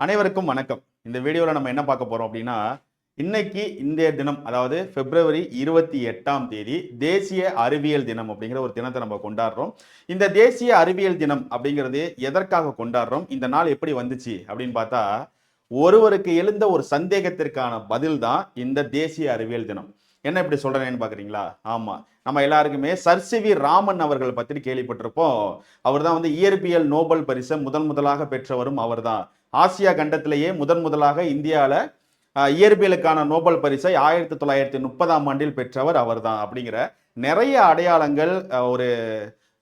அனைவருக்கும் வணக்கம். இந்த வீடியோவில் நம்ம என்ன பார்க்க போறோம் அப்படின்னா, இன்னைக்கு இந்திய தினம், அதாவது பிப்ரவரி 28ஆம் தேதி தேசிய அறிவியல் தினம் அப்படிங்கிற ஒரு தினத்தை நம்ம கொண்டாடுறோம். இந்த தேசிய அறிவியல் தினம் அப்படிங்கிறது எதற்காக கொண்டாடுறோம், இந்த நாள் எப்படி வந்துச்சு அப்படின்னு பார்த்தா, ஒருவருக்கு எழுந்த ஒரு சந்தேகத்திற்கான பதில் தான் இந்த தேசிய அறிவியல் தினம். என்ன இப்படி சொல்றேன்னு பாக்குறீங்களா? ஆமா, நம்ம எல்லாருக்குமே சர் சி வி ராமன் அவர்கள் பற்றி கேள்விப்பட்டிருப்போம். அவர் தான் இயற்பியல் நோபல் பரிசை முதலாக பெற்றவரும் அவர் தான். ஆசியா கண்டத்திலேயே முதலாக இந்தியாவில் இயற்பியலுக்கான நோபல் பரிசை 1930ஆம் ஆண்டில் பெற்றவர் அவர் தான். அப்படிங்கிற நிறைய அடையாளங்கள் ஒரு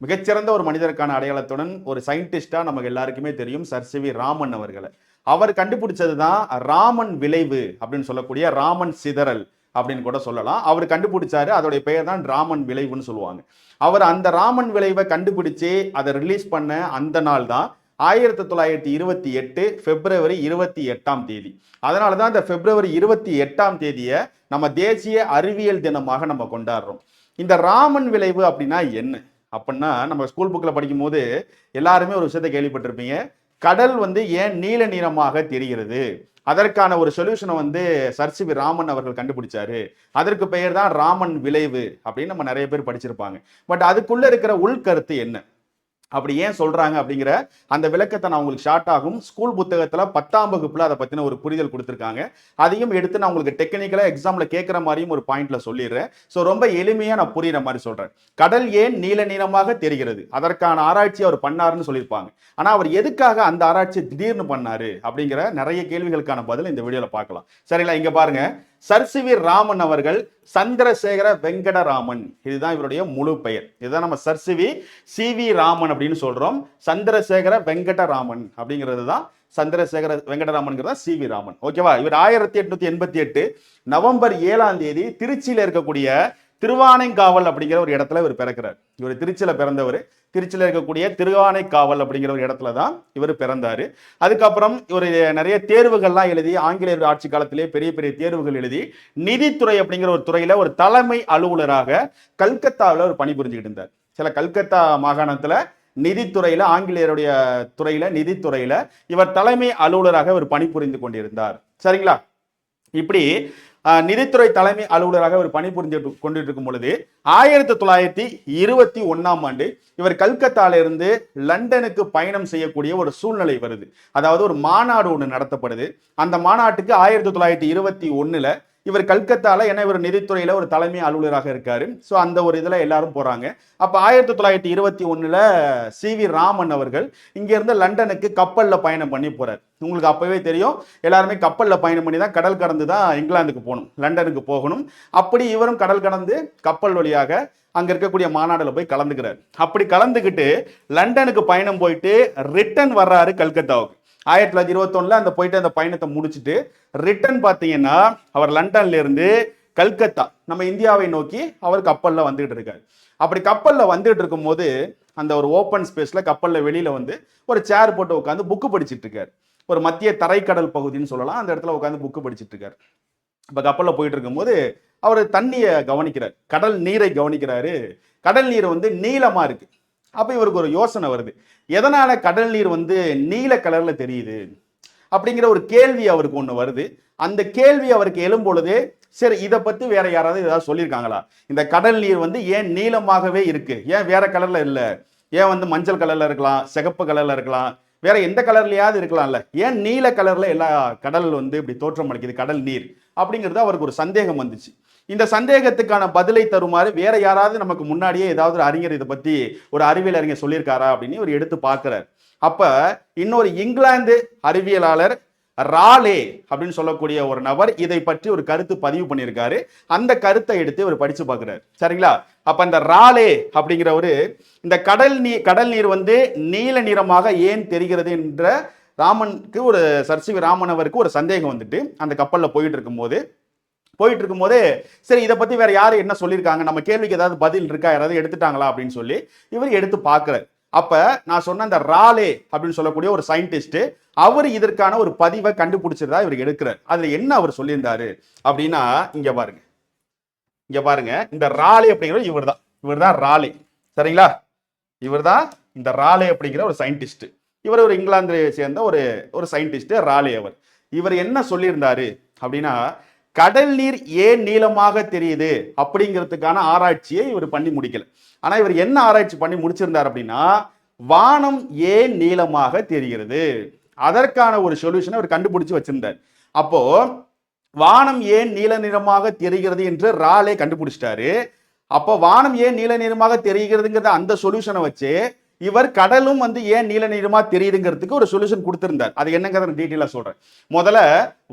மிகச்சிறந்த ஒரு மனிதருக்கான அடையாளத்துடன் ஒரு சயின்டிஸ்டா நமக்கு எல்லாருக்குமே தெரியும் சர் சி வி ராமன் அவர்களை. அவர் கண்டுபிடிச்சது தான் ராமன் விளைவு அப்படின்னு சொல்லக்கூடிய ராமன் சிதறல் அப்படின்னு கூட சொல்லலாம். அவர் கண்டுபிடிச்சாரு, அதோடைய பெயர் தான் ராமன் விளைவுன்னு சொல்லுவாங்க. அவர் அந்த ராமன் விளைவை கண்டுபிடிச்சு அதை ரிலீஸ் பண்ண அந்த நாள் தான் 1928 பிப்ரவரி 28ஆம் தேதி. அதனால தான் இந்த பிப்ரவரி 28ஆம் தேதியை நம்ம தேசிய அறிவியல் தினமாக நம்ம கொண்டாடுறோம். இந்த ராமன் விளைவு அப்படின்னா என்ன அப்படின்னா, நம்ம ஸ்கூல் புக்கில் படிக்கும் போது எல்லாருமே ஒரு விஷயத்தை கேள்விப்பட்டிருப்பீங்க. கடல் ஏன் நீல நிறமாக தெரிகிறது, அதற்கான ஒரு சொல்யூஷனை சர் சி வி ராமன் அவர்கள் கண்டுபிடிச்சாரு. அதற்கு பெயர் தான் ராமன் விளைவு அப்படின்னு நம்ம நிறைய பேர் படிச்சிருப்பாங்க. பட் அதுக்குள்ள இருக்கிற உள்கருத்து என்ன, அப்படி ஏன் சொல்றாங்க அப்படிங்கிற அந்த விளக்கத்தை நான் உங்களுக்கு ஷார்ட் ஆகும் ஸ்கூல் புத்தகத்துல 10ஆம் வகுப்புல அதை பத்தின ஒரு புரிதல் கொடுத்துருக்காங்க. அதையும் எடுத்து நான் உங்களுக்கு டெக்னிக்கலா எக்ஸாம்ல கேட்கிற மாதிரியும் ஒரு பாயிண்ட்ல சொல்லிடுறேன். ஸோ ரொம்ப எளிமையா நான் புரியுற மாதிரி சொல்றேன். கடல் ஏன் நீல நீளமாக தெரிகிறது, அதற்கான ஆராய்ச்சி அவர் பண்ணாருன்னு சொல்லியிருப்பாங்க. ஆனா அவர் எதுக்காக அந்த ஆராய்ச்சி திடீர்னு பண்ணாரு அப்படிங்கிற நிறைய கேள்விகளுக்கான பதில் இந்த வீடியோல பார்க்கலாம். சரிங்களா? இங்க பாருங்க, சர் சி வி ராமன் அவர்கள் சந்திரசேகர வெங்கடராமன், இதுதான் இவருடைய முழு பெயர். இதுதான் நம்ம சர் சி வி ராமன் அப்படின்னு சொல்றோம். சந்திரசேகர வெங்கடராமன் அப்படிங்கிறது தான் சந்திரசேகர வெங்கடராமன் சி வி ராமன். ஓகேவா? இவர் 1888 நவம்பர் 7ஆம் தேதி திருச்சியில இருக்கக்கூடிய திருவானைக்காவல் அப்படிங்கிற ஒரு இடத்துல இவர் பிறக்கிறார். இவர் திருச்சியில பிறந்தவர். திருச்சியில இருக்கக்கூடிய திருவானைக்காவல் அப்படிங்கிற ஒரு இடத்துல தான் இவர் பிறந்தாரு. அதுக்கப்புறம் இவர் நிறைய தேர்வுகள்லாம் எழுதி, ஆங்கிலேயர் ஆட்சி காலத்திலே பெரிய பெரிய தேர்வுகள் எழுதி நிதித்துறை அப்படிங்கிற ஒரு துறையில ஒரு தலைமை அலுவலராக கல்கத்தாவில் ஒரு பணிபுரிஞ்சுக்கிட்டு இருந்தார். சில கல்கத்தா மாகாணத்துல நிதித்துறையில, ஆங்கிலேயருடைய துறையில நிதித்துறையில இவர் தலைமை அலுவலராக இவர் பணிபுரிந்து கொண்டிருந்தார். சரிங்களா? இப்படி நிதித்துறை தலைமை அலுவலராக இவர் பணிபுரிந்து கொண்டிட்டு இருக்கும் பொழுது 1921ஆம் ஆண்டு இவர் கல்கத்தால இருந்து லண்டனுக்கு பயணம் செய்யக்கூடிய ஒரு சூழ்நிலை வருது. அதாவது ஒரு மாநாடு ஒன்று நடத்தப்படுது. அந்த மாநாட்டுக்கு 1921ல இவர் கல்கத்தால, ஏன்னா இவர் நிதித்துறையில ஒரு தலைமை அலுவலராக இருக்காரு. ஸோ அந்த ஒரு இதுல எல்லாரும் போறாங்க. அப்ப 1921ல சி வி ராமன் அவர்கள் இங்க இருந்து லண்டனுக்கு கப்பல்ல பயணம் பண்ணி போறார். உங்களுக்கு அப்பவே தெரியும், எல்லாருமே கப்பல்ல பயணம் பண்ணி தான் கடல் கடந்து தான் இங்கிலாந்துக்கு போகணும், லண்டனுக்கு போகணும். அப்படி இவரும் கடல் கடந்து கப்பல் வழியாக அங்க இருக்கக்கூடிய மாநாடுல போய் கலந்துக்கிறார். அப்படி கலந்துக்கிட்டு லண்டனுக்கு பயணம் போயிட்டு ரிட்டர்ன் வர்றாரு கல்கத்தாவுக்கு. 1921ல அந்த போயிட்டு அந்த பயணத்தை முடிச்சுட்டு ரிட்டர்ன் பார்த்தீங்கன்னா அவர் லண்டன்ல இருந்து கல்கத்தா நம்ம இந்தியாவை நோக்கி அவர் கப்பல்ல வந்துகிட்டு இருக்காரு. அப்படி கப்பல்ல வந்துட்டு இருக்கும் போது அந்த ஒரு ஓப்பன் ஸ்பேஸ்ல கப்பல்ல வெளியில ஒரு சேர் போட்டு உட்காந்து புக்கு படிச்சுட்டு இருக்காரு. ஒரு மத்திய தரைக்கடல் பகுதின்னு சொல்லலாம், அந்த இடத்துல உட்காந்து புக்கு படிச்சுட்டு இருக்காரு. இப்ப கப்பல்ல போயிட்டு இருக்கும் போது அவர் தண்ணியை கவனிக்கிறார், கடல் நீரை கவனிக்கிறாரு. கடல் நீர் நீளமா இருக்கு. அப்ப இவருக்கு ஒரு யோசனை வருது, எதனால கடல் நீர் நீல கலர்ல தெரியுது அப்படிங்கிற ஒரு கேள்வி அவருக்கு ஒண்ணு வருது. அந்த கேள்வி அவருக்கு எழும் பொழுது, சரி இதை பத்தி வேற யாராவது ஏதாவது சொல்லியிருக்காங்களா, இந்த கடல் நீர் ஏன் நீளமாகவே இருக்கு, ஏன் வேற கலர்ல இல்ல, ஏன் மஞ்சள் கலர்ல இருக்கலாம், சிகப்பு கலர்ல இருக்கலாம், வேற எந்த கலர்லயாவது இருக்கலாம்ல, ஏன் நீல கலர்ல எல்லா கடல் இப்படி தோற்றம் அளிக்குது கடல் நீர் அப்படிங்கிறது அவருக்கு ஒரு சந்தேகம் வந்துச்சு. இந்த சந்தேகத்துக்கான பதிலை தருமாறு வேற யாராவது நமக்கு முன்னாடியே ஏதாவது ஒரு அறிஞர் இதை பத்தி, ஒரு அறிவியல் அறிஞர் சொல்லியிருக்காரா அப்படின்னு ஒரு எடுத்து பார்க்கிறார். அப்ப இன்னொரு இங்கிலாந்து அறிவியலாளர் ராலே அப்படின்னு சொல்லக்கூடிய ஒரு நபர் இதை பற்றி ஒரு கருத்து பதிவு பண்ணியிருக்காரு. அந்த கருத்தை எடுத்து இவர் படிச்சு பார்க்கிறார். சரிங்களா? அப்ப இந்த ராலே அப்படிங்கிறவரு இந்த கடல் நீர் நீல நிறமாக ஏன் தெரிகிறது என்ற ராமனுக்கு, ஒரு சர் சி வி ராமன் அவருக்கு ஒரு சந்தேகம் அந்த கப்பல்ல போயிட்டு இருக்கும்போது சரி இதை பத்தி வேற யாரு என்ன சொல்லியிருக்காங்க, நம்ம கேள்விக்கு ஏதாவது பதில் இருக்கா, யாராவது எடுத்துட்டாங்களா அப்படின்னு சொல்லி இவர் எடுத்து பார்க்கிறார். அப்ப நான் சொன்ன அந்த ராலே அப்படின்னு சொல்லக்கூடிய ஒரு சயின்டிஸ்ட், அவர் இதற்கான ஒரு பதிவை கண்டுபிடிச்சிருந்தா இவர் எடுக்கிறார். அதுல என்ன அவர் சொல்லியிருந்தாரு அப்படின்னா, இங்க பாருங்க இந்த ராலே அப்படிங்கிற இவர் தான் ராலே. சரிங்களா? இவர் தான் இந்த ராலே அப்படிங்கிற ஒரு சயின்டிஸ்ட். இவர் ஒரு இங்கிலாந்து சேர்ந்த ஒரு ஒரு சயின்டிஸ்ட் ராலே. இவர் என்ன சொல்லியிருந்தாரு அப்படின்னா, கடல் நீர் ஏன் நீளமாக தெரியுது அப்படிங்கிறதுக்கான ஆராய்ச்சியை இவர் பண்ணி முடிக்கல. ஆனா இவர் என்ன ஆராய்ச்சி பண்ணி முடிச்சிருந்தார் அப்படின்னா, வானம் ஏன் நீளமாக தெரிகிறது அதற்கான ஒரு சொல்யூஷனை அவர் கண்டுபிடிச்சு வச்சிருந்தார். அப்போ வானம் ஏன் நீல நிறமாக தெரிகிறது என்று ராலே கண்டுபிடிச்சிட்டாரு. அப்போ வானம் ஏன் நீல நிறமாக தெரிகிறதுங்கிறத அந்த சொல்யூஷனை வச்சு இவர் கடலும் ஏன் நீல நிறமா தெரியுதுங்கிறதுக்கு ஒரு சொல்யூஷன் கொடுத்திருந்தார். அது என்னங்கிறத டீட்டெயிலா சொல்றேன். முதல்ல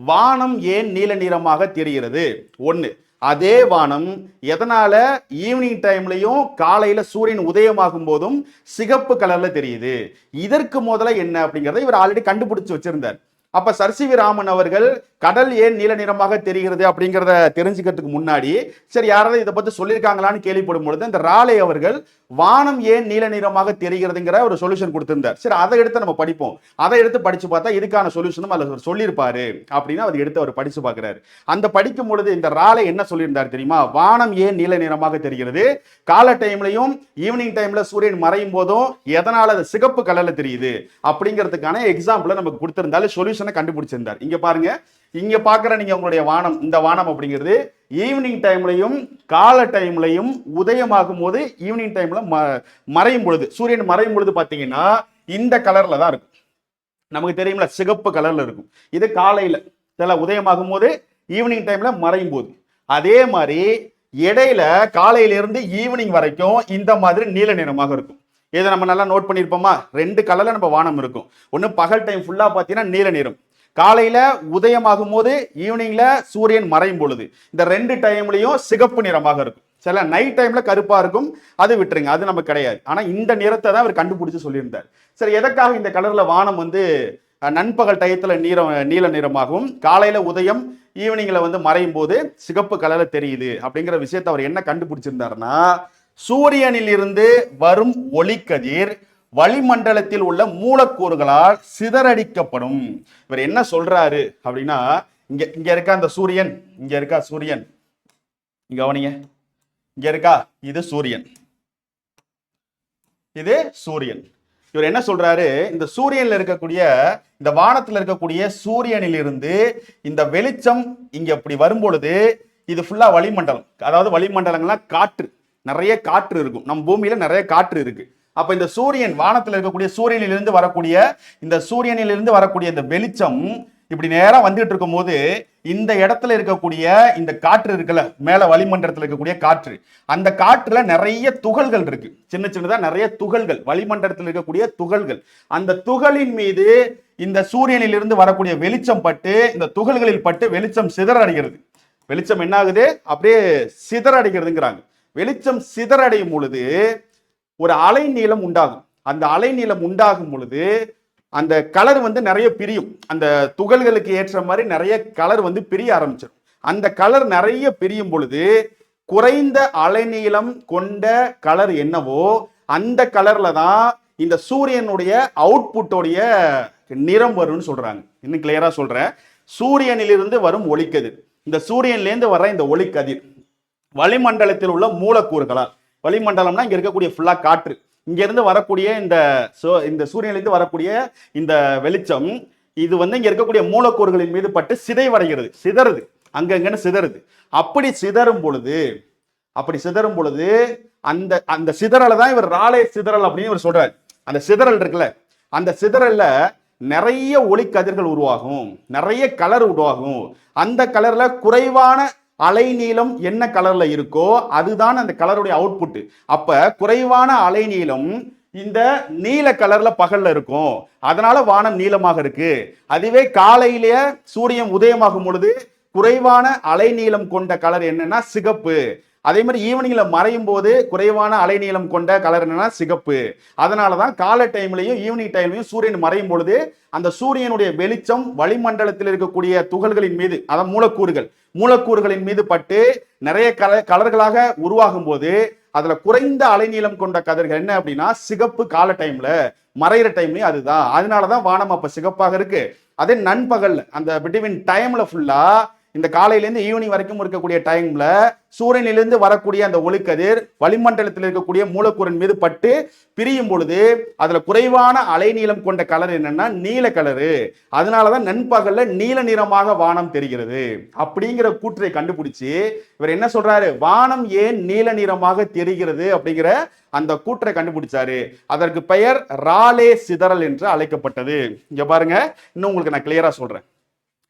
வானம் ஏன் நீல நிறமாக தெரிகிறது ஒண்ணு. அதே வானம் எதனால ஈவினிங் டைம்லயும் காலையில சூரியன் உதயமாகும் போதும் சிகப்பு கலர்ல தெரியுது, இதற்கு முதல்ல என்ன அப்படிங்கறத இவர் ஆல்ரெடி கண்டுபிடிச்சு வச்சிருந்தார். அப்ப சர் சி வி ராமன் அவர்கள் கடல் ஏன் நீல நிறமாக தெரிகிறது அப்படிங்கிறத தெரிஞ்சுக்கிறதுக்கு முன்னாடி சரி யாராவது இதை பத்தி சொல்லியிருக்காங்களான்னு கேள்விப்படும் பொழுது இந்த ராலே அவர்கள் வானம் ஏன் நீல நிறமாக தெரிகிறதுங்கிற ஒரு சொல்யூஷன் கொடுத்திருந்தார். சரி அதை எடுத்து நம்ம படிப்போம். அதை எடுத்து படிச்சு பார்த்தா இதுக்கான சொல்யூஷனும் அதுல சொல்லியிருப்பாரு அப்படின்னு அதை எடுத்து அவர் படிச்சு பார்க்கிறாரு. அந்த படிக்கும் பொழுது இந்த ராலே என்ன சொல்லியிருந்தார் தெரியுமா? வானம் ஏன் நீல நிறமாக தெரிகிறது, கால டைம்லையும் ஈவினிங் டைம்ல சூரியன் மறையும் போதும் எதனால அது சிகப்பு கலர்ல தெரியுது அப்படிங்கிறதுக்கான எக்ஸாம்பிள் நமக்கு கொடுத்திருந்தாலும் சொல்யூஷனை கண்டுபிடிச்சிருந்தார். இங்க பாருங்க, இங்க பாக்குற நீங்க உங்களுடைய வானம், இந்த வானம் அப்படிங்கிறது ஈவினிங் டைம்லையும் கால டைம்லையும் உதயமாகும் போது ஈவினிங் டைம்ல மறையும் பொழுது சூரியன் மறையும் பொழுது பாத்தீங்கன்னா இந்த கலர்ல தான் இருக்கும். நமக்கு தெரியும்ல, சிகப்பு கலர்ல இருக்கும். இது காலையில உதயமாகும் போது ஈவினிங் டைம்ல மறையும் போது. அதே மாதிரி இடையில காலையில இருந்து ஈவினிங் வரைக்கும் இந்த மாதிரி நீல நிறமாக இருக்கும். இதை நம்ம நல்லா நோட் பண்ணிருப்போமா? ரெண்டு கலர்ல நம்ம வானம் இருக்கும். ஒன்னு பகல் டைம் ஃபுல்லா பாத்தீங்கன்னா நீல நிறம், காலையில உதயமாகும் போது ஈவினிங்ல சூரியன் மறையும் பொழுது இந்த ரெண்டு டைம்லயும் சிகப்பு நிறமாக இருக்கும். சில நைட் டைம்ல கருப்பா இருக்கும், அது விட்டுருங்க, அது நமக்கு கிடையாது. ஆனா இந்த நிறத்தை தான் அவர் கண்டுபிடிச்சு சொல்லியிருந்தார். சரி, எதற்காக இந்த கலர்ல வானம் நண்பகல் டயத்துல நீல நிறமாகவும் காலையில உதயம் ஈவினிங்ல மறையும் போது சிகப்பு கலர்ல தெரியுது அப்படிங்கிற விஷயத்தை அவர் என்ன கண்டுபிடிச்சிருந்தாருன்னா, சூரியனில் இருந்து வரும் ஒளிக்கதிர் வளிமண்டலத்தில் உள்ள மூலக்கூறுகளால் சிதறடிக்கப்படும். இவர் என்ன சொல்றாரு அப்படின்னா, இங்க இருக்கா அந்த சூரியன், இங்க இருக்கா சூரியன், இங்க கவனிங்க, இங்க இருக்கா இது சூரியன், இது சூரியன். இவர் என்ன சொல்றாரு, இந்த சூரியன்ல இருக்கக்கூடிய இந்த வானத்துல இருக்கக்கூடிய சூரியனில் இருந்து இந்த வெளிச்சம் இங்க இப்படி வரும்பொழுது இது ஃபுல்லா வளிமண்டலம். அதாவது வளிமண்டலங்கள்லாம் காற்று, நிறைய காற்று இருக்கும். நம்ம பூமியில நிறைய காற்று இருக்கு. அப்ப இந்த சூரியன் வானத்தில் இருக்கக்கூடிய சூரியனிலிருந்து வரக்கூடிய இந்த வெளிச்சம் இப்படி நேரம் வந்துட்டு இருக்கும் போது இந்த இடத்துல இருக்கக்கூடிய இந்த காற்று இருக்குல்ல, மேல வளிமண்டலத்தில் இருக்கக்கூடிய காற்று, அந்த காற்றுல நிறைய துகள்கள் இருக்கு. சின்ன சின்னதா நிறைய துகள்கள், வளிமண்டலத்தில் இருக்கக்கூடிய துகள்கள். அந்த துகளின் மீது இந்த சூரியனில் இருந்து வரக்கூடிய வெளிச்சம் பட்டு இந்த துகள்களில் பட்டு வெளிச்சம் சிதறடைகிறது. வெளிச்சம் என்ன ஆகுது, அப்படியே சிதறடைகிறதுங்கிறாங்க. வெளிச்சம் சிதறடையும் பொழுது ஒரு அலை நீளம் உண்டாகும். அந்த அலை நீளம் உண்டாகும் பொழுது அந்த கலர் நிறைய பிரியும். அந்த துகள்களுக்கு ஏற்ற மாதிரி நிறைய கலர் பிரிய ஆரம்பிச்சிடும். அந்த கலர் நிறைய பிரியும் பொழுது குறைந்த அலைநீளம் கொண்ட கலர் என்னவோ அந்த கலர்ல தான் இந்த சூரியனுடைய அவுட்புட்டோடைய நிறம் வரும்னு சொல்றாங்க. இன்னும் கிளியரா சொல்றேன். சூரியனிலிருந்து வரும் ஒளிக்கதிர், இந்த சூரியன்லேருந்து வர இந்த ஒளிக்கதிர் வளிமண்டலத்தில் உள்ள மூலக்கூறுகளால், வளிமண்டலம்னா இங்க இருக்கக்கூடிய ஃபுல்லா காற்று, இங்க இருந்து வரக்கூடிய இந்த சூரியனிலிருந்து வரக்கூடிய இந்த வெளிச்சம் இது இங்க இருக்கக்கூடிய மூலக்கூறுகளின் மீது பட்டு சிதைவடைகிறது, சிதறுது, அங்கங்கன்னு சிதறுது. அப்படி சிதறும் பொழுது அந்த அந்த சிதறலை தான் இவர் ராலே சிதறல் அப்படின்னு இவர் சொல்றாரு. அந்த சிதறல் இருக்குல்ல, அந்த சிதறல்ல நிறைய ஒளிக்கதிர்கள் உருவாகும், நிறைய கலர் உருவாகும். அந்த கலர்ல குறைவான அலைநீளம் என்ன கலர்ல இருக்கோ அதுதான் அந்த கலருடைய அவுட்புட். அப்ப குறைவான அலைநீளம் இந்த நீல கலர்ல பகல்ல இருக்கும், அதனால வானம் நீளமாக இருக்கு. அதுவே காலையிலேயே சூரியன் உதயமாகும் பொழுது குறைவான அலைநீளம் கொண்ட கலர் என்னன்னா சிகப்பு. அதே மாதிரி ஈவினிங்ல மறையும் போது குறைவான அலைநீளம் கொண்ட கலர் என்னன்னா சிகப்பு. அதனாலதான் காலை டைம்லையும் ஈவினிங் டைம்லையும் சூரியன் மறையும் பொழுது அந்த சூரியனுடைய வெளிச்சம் வளிமண்டலத்தில் இருக்கக்கூடிய துகள்களின் மீது, அதாவது மூலக்கூறுகளின் மீது பட்டு நிறைய கலர்களாக உருவாகும் போது அதுல குறைந்த அலைநீளம் கொண்ட கதிர்கள் என்ன அப்படின்னா சிகப்பு. கால டைம்ல மறைகிற டைம்லயும் அதுதான். அதனாலதான் வானம் அப்ப சிகப்பாக இருக்கு. அதே நண்பகல் அந்த பிட்வீன் டைம்ல ஃபுல்லா இந்த காலையிலேருந்து ஈவினிங் வரைக்கும் இருக்கக்கூடிய டைம்ல சூரியனிலிருந்து வரக்கூடிய அந்த ஒளிக்கதிர் வளிமண்டலத்தில் இருக்கக்கூடிய மூலக்கூறின் மீது பட்டு பிரியும் பொழுது அதுல குறைவான அலைநீளம் கொண்ட கலர் என்னன்னா நீல கலரு. அதனாலதான் நண்பகல்ல நீல நிறமாக வானம் தெரிகிறது அப்படிங்கிற கூற்றை கண்டுபிடிச்சு இவர் என்ன சொல்றாரு, வானம் ஏன் நீல நிறமாக தெரிகிறது அப்படிங்கிற அந்த கூற்றை கண்டுபிடிச்சாரு. அதற்கு பெயர் ராலே சிதறல் என்று அழைக்கப்பட்டது. இங்க பாருங்க, இன்னும் உங்களுக்கு நான் கிளியரா சொல்றேன்.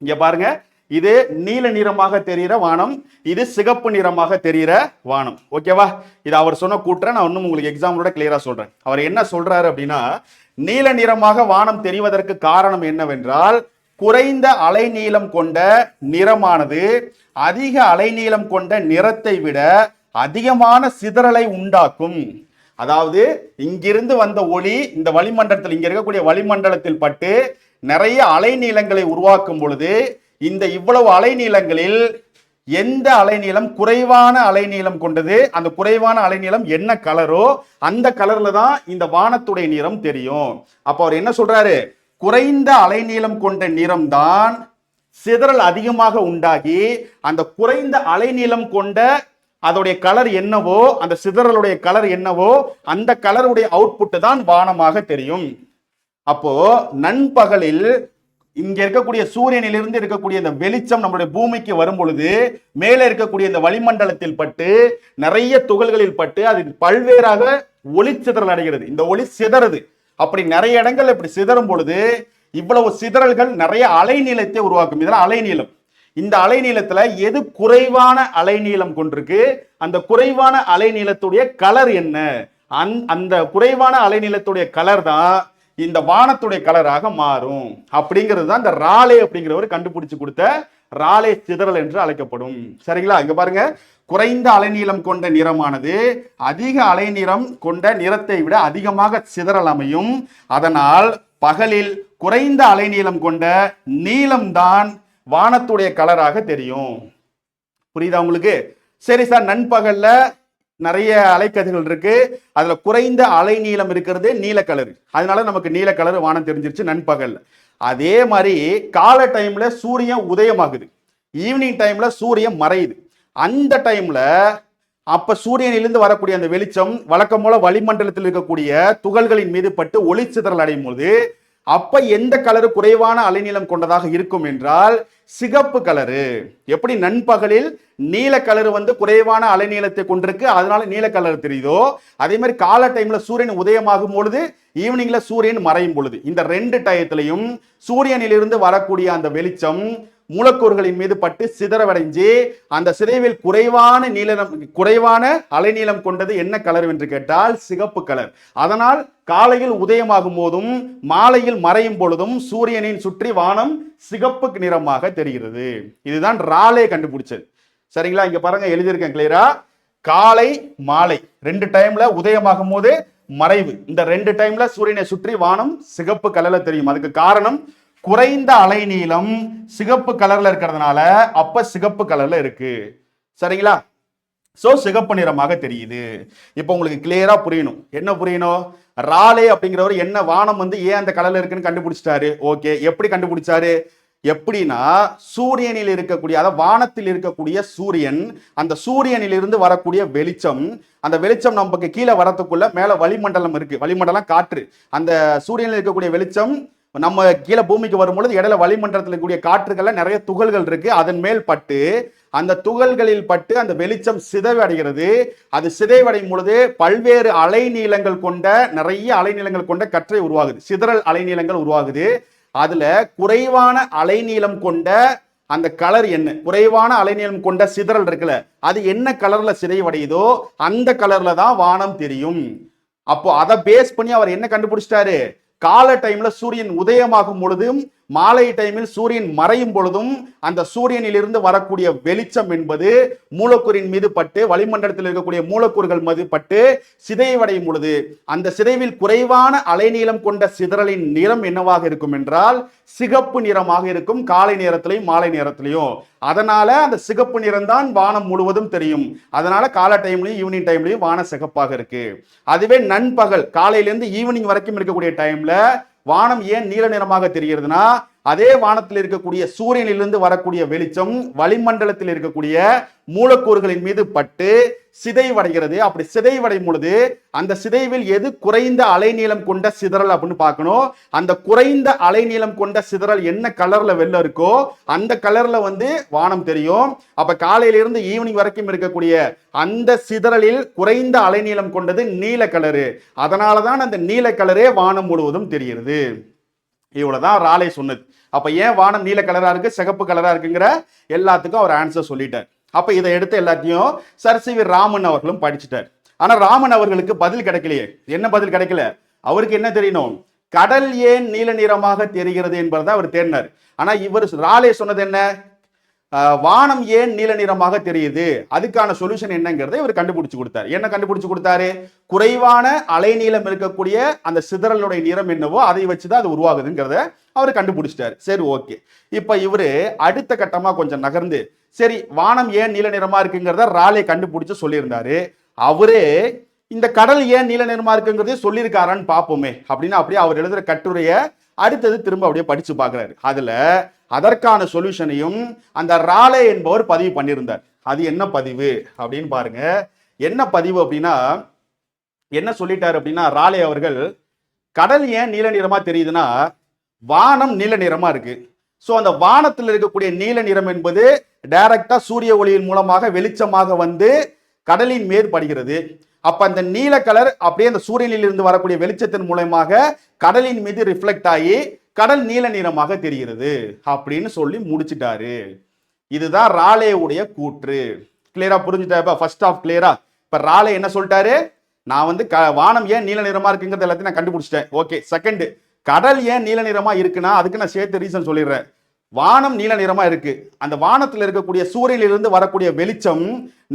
இங்க பாருங்க, இது நீல நிறமாக தெரிகிற வானம், இது சிகப்பு நிறமாக தெரிகிற வானம். ஓகேவா? இது அவர் சொன்ன கூற்றை நான் இன்னும் உங்களுக்கு எக்ஸாம்பிளோட கிளியரா சொல்றேன். அவர் என்ன சொல்றாரு அப்படின்னா, நீல நிறமாக வானம் தெரிவதற்கு காரணம் என்னவென்றால், குறைந்த அலைநீளம் கொண்ட நிறமானது அதிக அலைநீளம் கொண்ட நிறத்தை விட அதிகமான சிதறலை உண்டாக்கும். அதாவது இங்கிருந்து வந்த ஒளி இந்த வளிமண்டலத்தில், இங்க இருக்கக்கூடிய வளிமண்டலத்தில் பட்டு நிறைய அலைநீளங்களை உருவாக்கும் பொழுது இந்த இவ்வளவு அலைநீளங்களில் எந்த அலைநீளம் குறைவான அலைநீளம் கொண்டது, அந்த குறைவான அலைநீளம் என்ன கலரோ அந்த கலர்ல தான் இந்த வானத்துடைய நிறம் தெரியும். அப்ப அவர் என்ன சொல்றாரு, குறைந்த அலைநீளம் கொண்ட நிறம் தான் சிதறல் அதிகமாக உண்டாகி அந்த குறைந்த அலைநீளம் கொண்ட அதோடைய கலர் என்னவோ, அந்த சிதறலுடைய கலர் என்னவோ அந்த கலருடைய அவுட்புட் தான் வானமாக தெரியும். அப்போ நண்பகலில் இங்க இருக்கக்கூடிய சூரியனிலிருந்து இருக்கக்கூடிய இந்த வெளிச்சம் நம்மளுடைய பூமிக்கு வரும் பொழுது மேலே இருக்கக்கூடிய இந்த வளிமண்டலத்தில் பட்டு நிறைய துகள்களில் பட்டு அது பல்வேறாக ஒளி சிதறல் அடைகிறது. இந்த ஒளி சிதறது. அப்படி நிறைய இடங்கள் இப்படி சிதறும் பொழுது இவ்வளவு சிதறல்கள் நிறைய அலைநீளத்தை உருவாக்கும். இதெல்லாம் அலைநீளம். இந்த அலைநீளத்துல எது குறைவான அலைநீளம் கொண்டிருக்கு, அந்த குறைவான அலைநீளத்துடைய கலர் என்ன, அந்த குறைவான அலைநீளத்துடைய கலர் தான் இந்த வானத்துடைய கலராக மாறும். அப்படிங்கிறது தான் இந்த ராலே அப்படிங்கிறவர் கண்டுபிடிச்சு கொடுத்த ராலே சிதறல் என்று அழைக்கப்படும். சரிங்களா? இங்க பாருங்க, குறைந்த அலைநீளம் கொண்ட நிறமானது அதிக அலைநீளம் கொண்ட நிறத்தை விட அதிகமாக சிதறல் அமையும். அதனால் பகலில் குறைந்த அலைநீளம் கொண்ட நீலம்தான் வானத்துடைய கலராக தெரியும். புரியுதா உங்களுக்கு? சரி சார், நண்பகல்ல நிறைய அலைக்கதிர்கள் இருக்கு, அதுல குறைந்த அலைநீளம் இருக்கிறது நீல கலர், அதனால நமக்கு நீல கலர் வானம் தெரிஞ்சிருச்சு நண்பகல். அதே மாதிரி கால டைம்ல சூரியன் உதயமாகுது, ஈவினிங் டைம்ல சூரியன் மறையுது. அந்த டைம்ல அப்ப சூரியனிலிருந்து வரக்கூடிய அந்த வெளிச்சம் வழக்கம் போல வளிமண்டலத்தில் இருக்கக்கூடிய துகள்களின் மீது பட்டு ஒளி சிதறல் அடையும் போது அப்ப எந்த கலரு குறைவான அலைநீளம் கொண்டதாக இருக்கும் என்றால் சிகப்பு கலரு. எப்படி நண்பகலில் நீல கலர் குறைவான அலைநீளத்தை கொண்டிருக்கு, அதனால நீல கலர் தெரியுதோ, அதே மாதிரி கால டைம்ல சூரியன் உதயமாகும் பொழுது ஈவினிங்ல சூரியன் மறையும் பொழுது இந்த ரெண்டு டயத்திலையும் சூரியனிலிருந்து வரக்கூடிய அந்த வெளிச்சம் மூலக்கூறுகளின் மீது பட்டு சிதறவடைஞ்சு அந்த சிதைவில் குறைவான அலைநீளம் கொண்டது என்ன கலர் என்று கேட்டால் சிகப்பு கலர். அதனால் காலையில் உதயமாகும் போதும் மாலையில் மறையும் பொழுதும் சூரியனின் சுற்றி வானம் சிகப்பு நிறமாக தெரிகிறது. இதுதான் ராலே கண்டுபிடிச்சது. சரிங்களா? இங்க பாருங்க, எழுதியிருக்கேன் கிளியரா. காலை மாலை ரெண்டு டைம்ல உதயமாகும் போது மறைவு, இந்த ரெண்டு டைம்ல சூரியனை சுற்றி வானம் சிகப்பு கலர்ல தெரியும். அதுக்கு காரணம் குறைந்த அலைநீளம் சிகப்பு கலர்ல இருக்கிறதுனால அப்ப சிகப்பு கலர்ல இருக்கு. சரிங்களா? சோ சிகப்பு நிறமாக தெரியுது. இப்போ உங்களுக்கு கிளியரா புரியணும். என்ன புரியணும்? ராலே அப்படிங்கிறவர் என்ன வானம் ஏன் அந்த கலர்ல இருக்குன்னு கண்டுபிடிச்சிட்டாரு. ஓகே, எப்படி கண்டுபிடிச்சாரு? எப்படின்னா சூரியனில் இருக்கக்கூடிய, அதாவது வானத்தில் இருக்கக்கூடிய சூரியன், அந்த சூரியனில் இருந்து வரக்கூடிய வெளிச்சம், அந்த வெளிச்சம் நமக்கு கீழே வரத்துக்குள்ள மேல வளிமண்டலம் இருக்கு, வளிமண்டலம் காற்று, அந்த சூரியனில் இருக்கக்கூடிய வெளிச்சம் நம்ம கீழே பூமிக்கு வரும்பொழுது இடையில வளிமண்டலத்தில் இருக்கக்கூடிய காற்றுகள்ல நிறைய துகள்கள் இருக்கு, அதன் மேல் பட்டு அந்த துகள்களில் பட்டு அந்த வெளிச்சம் சிதைவடைகிறது. அது சிதைவடையும் பொழுது பல்வேறு அலைநீளங்கள் கொண்ட நிறைய அலைநீளங்கள் கொண்ட கற்றை உருவாகுது, சிதறல் அலைநீளங்கள் உருவாகுது. அதுல குறைவான அலைநீளம் கொண்ட அந்த கலர் என்ன, குறைவான அலைநீளம் கொண்ட சிதறல் இருக்குல்ல, அது என்ன கலர்ல சிதைவடையுதோ அந்த கலர்ல தான் வானம் தெரியும். அப்போ அதை பேஸ் பண்ணி அவர் என்ன கண்டுபிடிச்சிட்டாரு? கால டைம்ல சூரியன் உதயமாகும் பொழுதும் மாலை டைமில் சூரியன் மறையும் பொழுதும் அந்த சூரியனில் இருந்து வரக்கூடிய வெளிச்சம் என்பது மூலக்கூறின் மீது பட்டு வளிமண்டலத்தில் இருக்கக்கூடிய மூலக்கூறுகள் மீது பட்டு சிதைவடையும் பொழுது அந்த சிதைவில் குறைவான அலைநீளம் கொண்ட சிதறலின் நிறம் என்னவாக இருக்கும் என்றால் சிகப்பு நிறமாக இருக்கும், காலை நேரத்திலையும் மாலை நேரத்திலையும். அதனால அந்த சிகப்பு நிறம் தான் வானம் முழுவதும் தெரியும். அதனால கால டைம்லையும் ஈவினிங் டைம்லையும் வானம் சிகப்பாக இருக்கு. அதுவே நண்பகல் காலையிலிருந்து ஈவினிங் வரைக்கும் இருக்கக்கூடிய டைம்ல வானம் ஏன் நீல நிறமாக தெரிகிறதுனா அதே வானத்தில் இருக்கக்கூடிய சூரியனிலிருந்து வரக்கூடிய வெளிச்சம் வளிமண்டலத்தில் இருக்கக்கூடிய மூலக்கூறுகளின் மீது பட்டு சிதைவடைகிறது. அப்படி சிதைவடையும் பொழுது அந்த சிதைவில் எது குறைந்த அலைநீளம் கொண்ட சிதறல் அப்படின்னு பார்க்கணும். அந்த குறைந்த அலைநீளம் கொண்ட சிதறல் என்ன கலர்ல வெளில இருக்கோ அந்த கலர்ல வானம் தெரியும். அப்ப காலையிலிருந்து ஈவினிங் வரைக்கும் இருக்கக்கூடிய அந்த சிதறலில் குறைந்த அலைநீளம் கொண்டது நீல கலரு. அதனாலதான் அந்த நீல கலரே வானம் முழுவதும் தெரிகிறது. இவ்வளவுதான் ராலே சொன்னது. அப்ப ஏன் வானம் நீல கலரா இருக்கு, சிகப்பு கலரா இருக்குங்கிற எல்லாத்துக்கும் அவர் ஆன்சர் சொல்லிட்டார். அப்ப இதை எடுத்து எல்லாத்தையும் சர் சி வி ராமன் அவர்களும் படிச்சுட்டார். ஆனா ராமன் அவர்களுக்கு பதில் கிடைக்கலையே. என்ன பதில் கிடைக்கல? அவருக்கு என்ன தெரியணும்? கடல் ஏன் நீல நிறமாக தெரிகிறது என்பதை அவர் தேடினார். ஆனா இவர் ராலே சொன்னது என்ன? வானம் ஏன் நீல நிறமாக தெரியுது, அதுக்கான சொல்யூஷன் என்னங்கிறத இவர் கண்டுபிடிச்சு கொடுத்தாரு. என்ன கண்டுபிடிச்சு கொடுத்தாரு? குறைவான அலைநீளம் இருக்கக்கூடிய அந்த சிதறலுடைய நிறம் என்னவோ அதை வச்சுதான் அது உருவாகுதுங்கிறத அவர் கண்டுபிடிச்சிட்டாரு. சரி, ஓகே. இப்ப இவரு அடுத்த கட்டமா கொஞ்சம் நகர்ந்து சரி வானம் ஏன் நீல நிறமா இருக்குங்கிறத ராலே கண்டுபிடிச்சு சொல்லியிருந்தாரு. அவரே இந்த கடல் ஏன் நீல நிறமா இருக்குங்கிறதே சொல்லியிருக்காரான்னு பார்ப்போமே அப்படின்னு அப்படியே அவர் எழுதுற கட்டுரைய அடுத்தது திரும்ப அப்படியே படிச்சு பார்க்கிறாரு. அதுல அதற்கான சொல்யூஷனையும் அந்த ராலே என்பவர் பதிவு பண்ணியிருந்தார். அது என்ன பதிவு அப்படின்னு பாருங்க. என்ன பதிவு அப்படின்னா என்ன சொல்லிட்டாரு அப்படின்னா, ராலே அவர்கள் கடல் ஏன் நீல நிறமா தெரியுதுன்னா வானம் நீல நிறமா இருக்கு. சோ அந்த வானத்தில் இருக்கக்கூடிய நீல நிறம் என்பது டைரக்டா சூரிய ஒளியின் மூலமாக வெளிச்சமாக கடலின் மேல் படுகிறது. அப்ப அந்த நீல கலர் அப்படியே அந்த சூரியனில் இருந்து வரக்கூடிய வெளிச்சத்தின் மூலமாக கடலின் மீது ரிஃப்ளெக்ட் ஆகி கடல் நீல நிறமாக தெரிகிறது அப்படின்னு சொல்லி முடிச்சிட்டாரு. இதுதான் ராலேவுடைய கூற்று. கிளியரா புரிஞ்சுட்டா? ஃபர்ஸ்ட் ஆஃப் கிளியரா? இப்ப ராலே என்ன சொல்லிட்டாரு? நான் வானம் ஏன் நீல நிறமா இருக்குங்கிறது எல்லாத்தையும் நான் கண்டுபிடிச்சிட்டேன். ஓகே. செகண்ட், கடல் ஏன் நீல நிறமா இருக்குன்னா அதுக்கு நான் சேர்த்து ரீசன் சொல்லிடுறேன். வானம் நீல நிறமா இருக்கு. அந்த வானத்தில் இருக்கக்கூடிய சூரியனிலிருந்து வரக்கூடிய வெளிச்சம்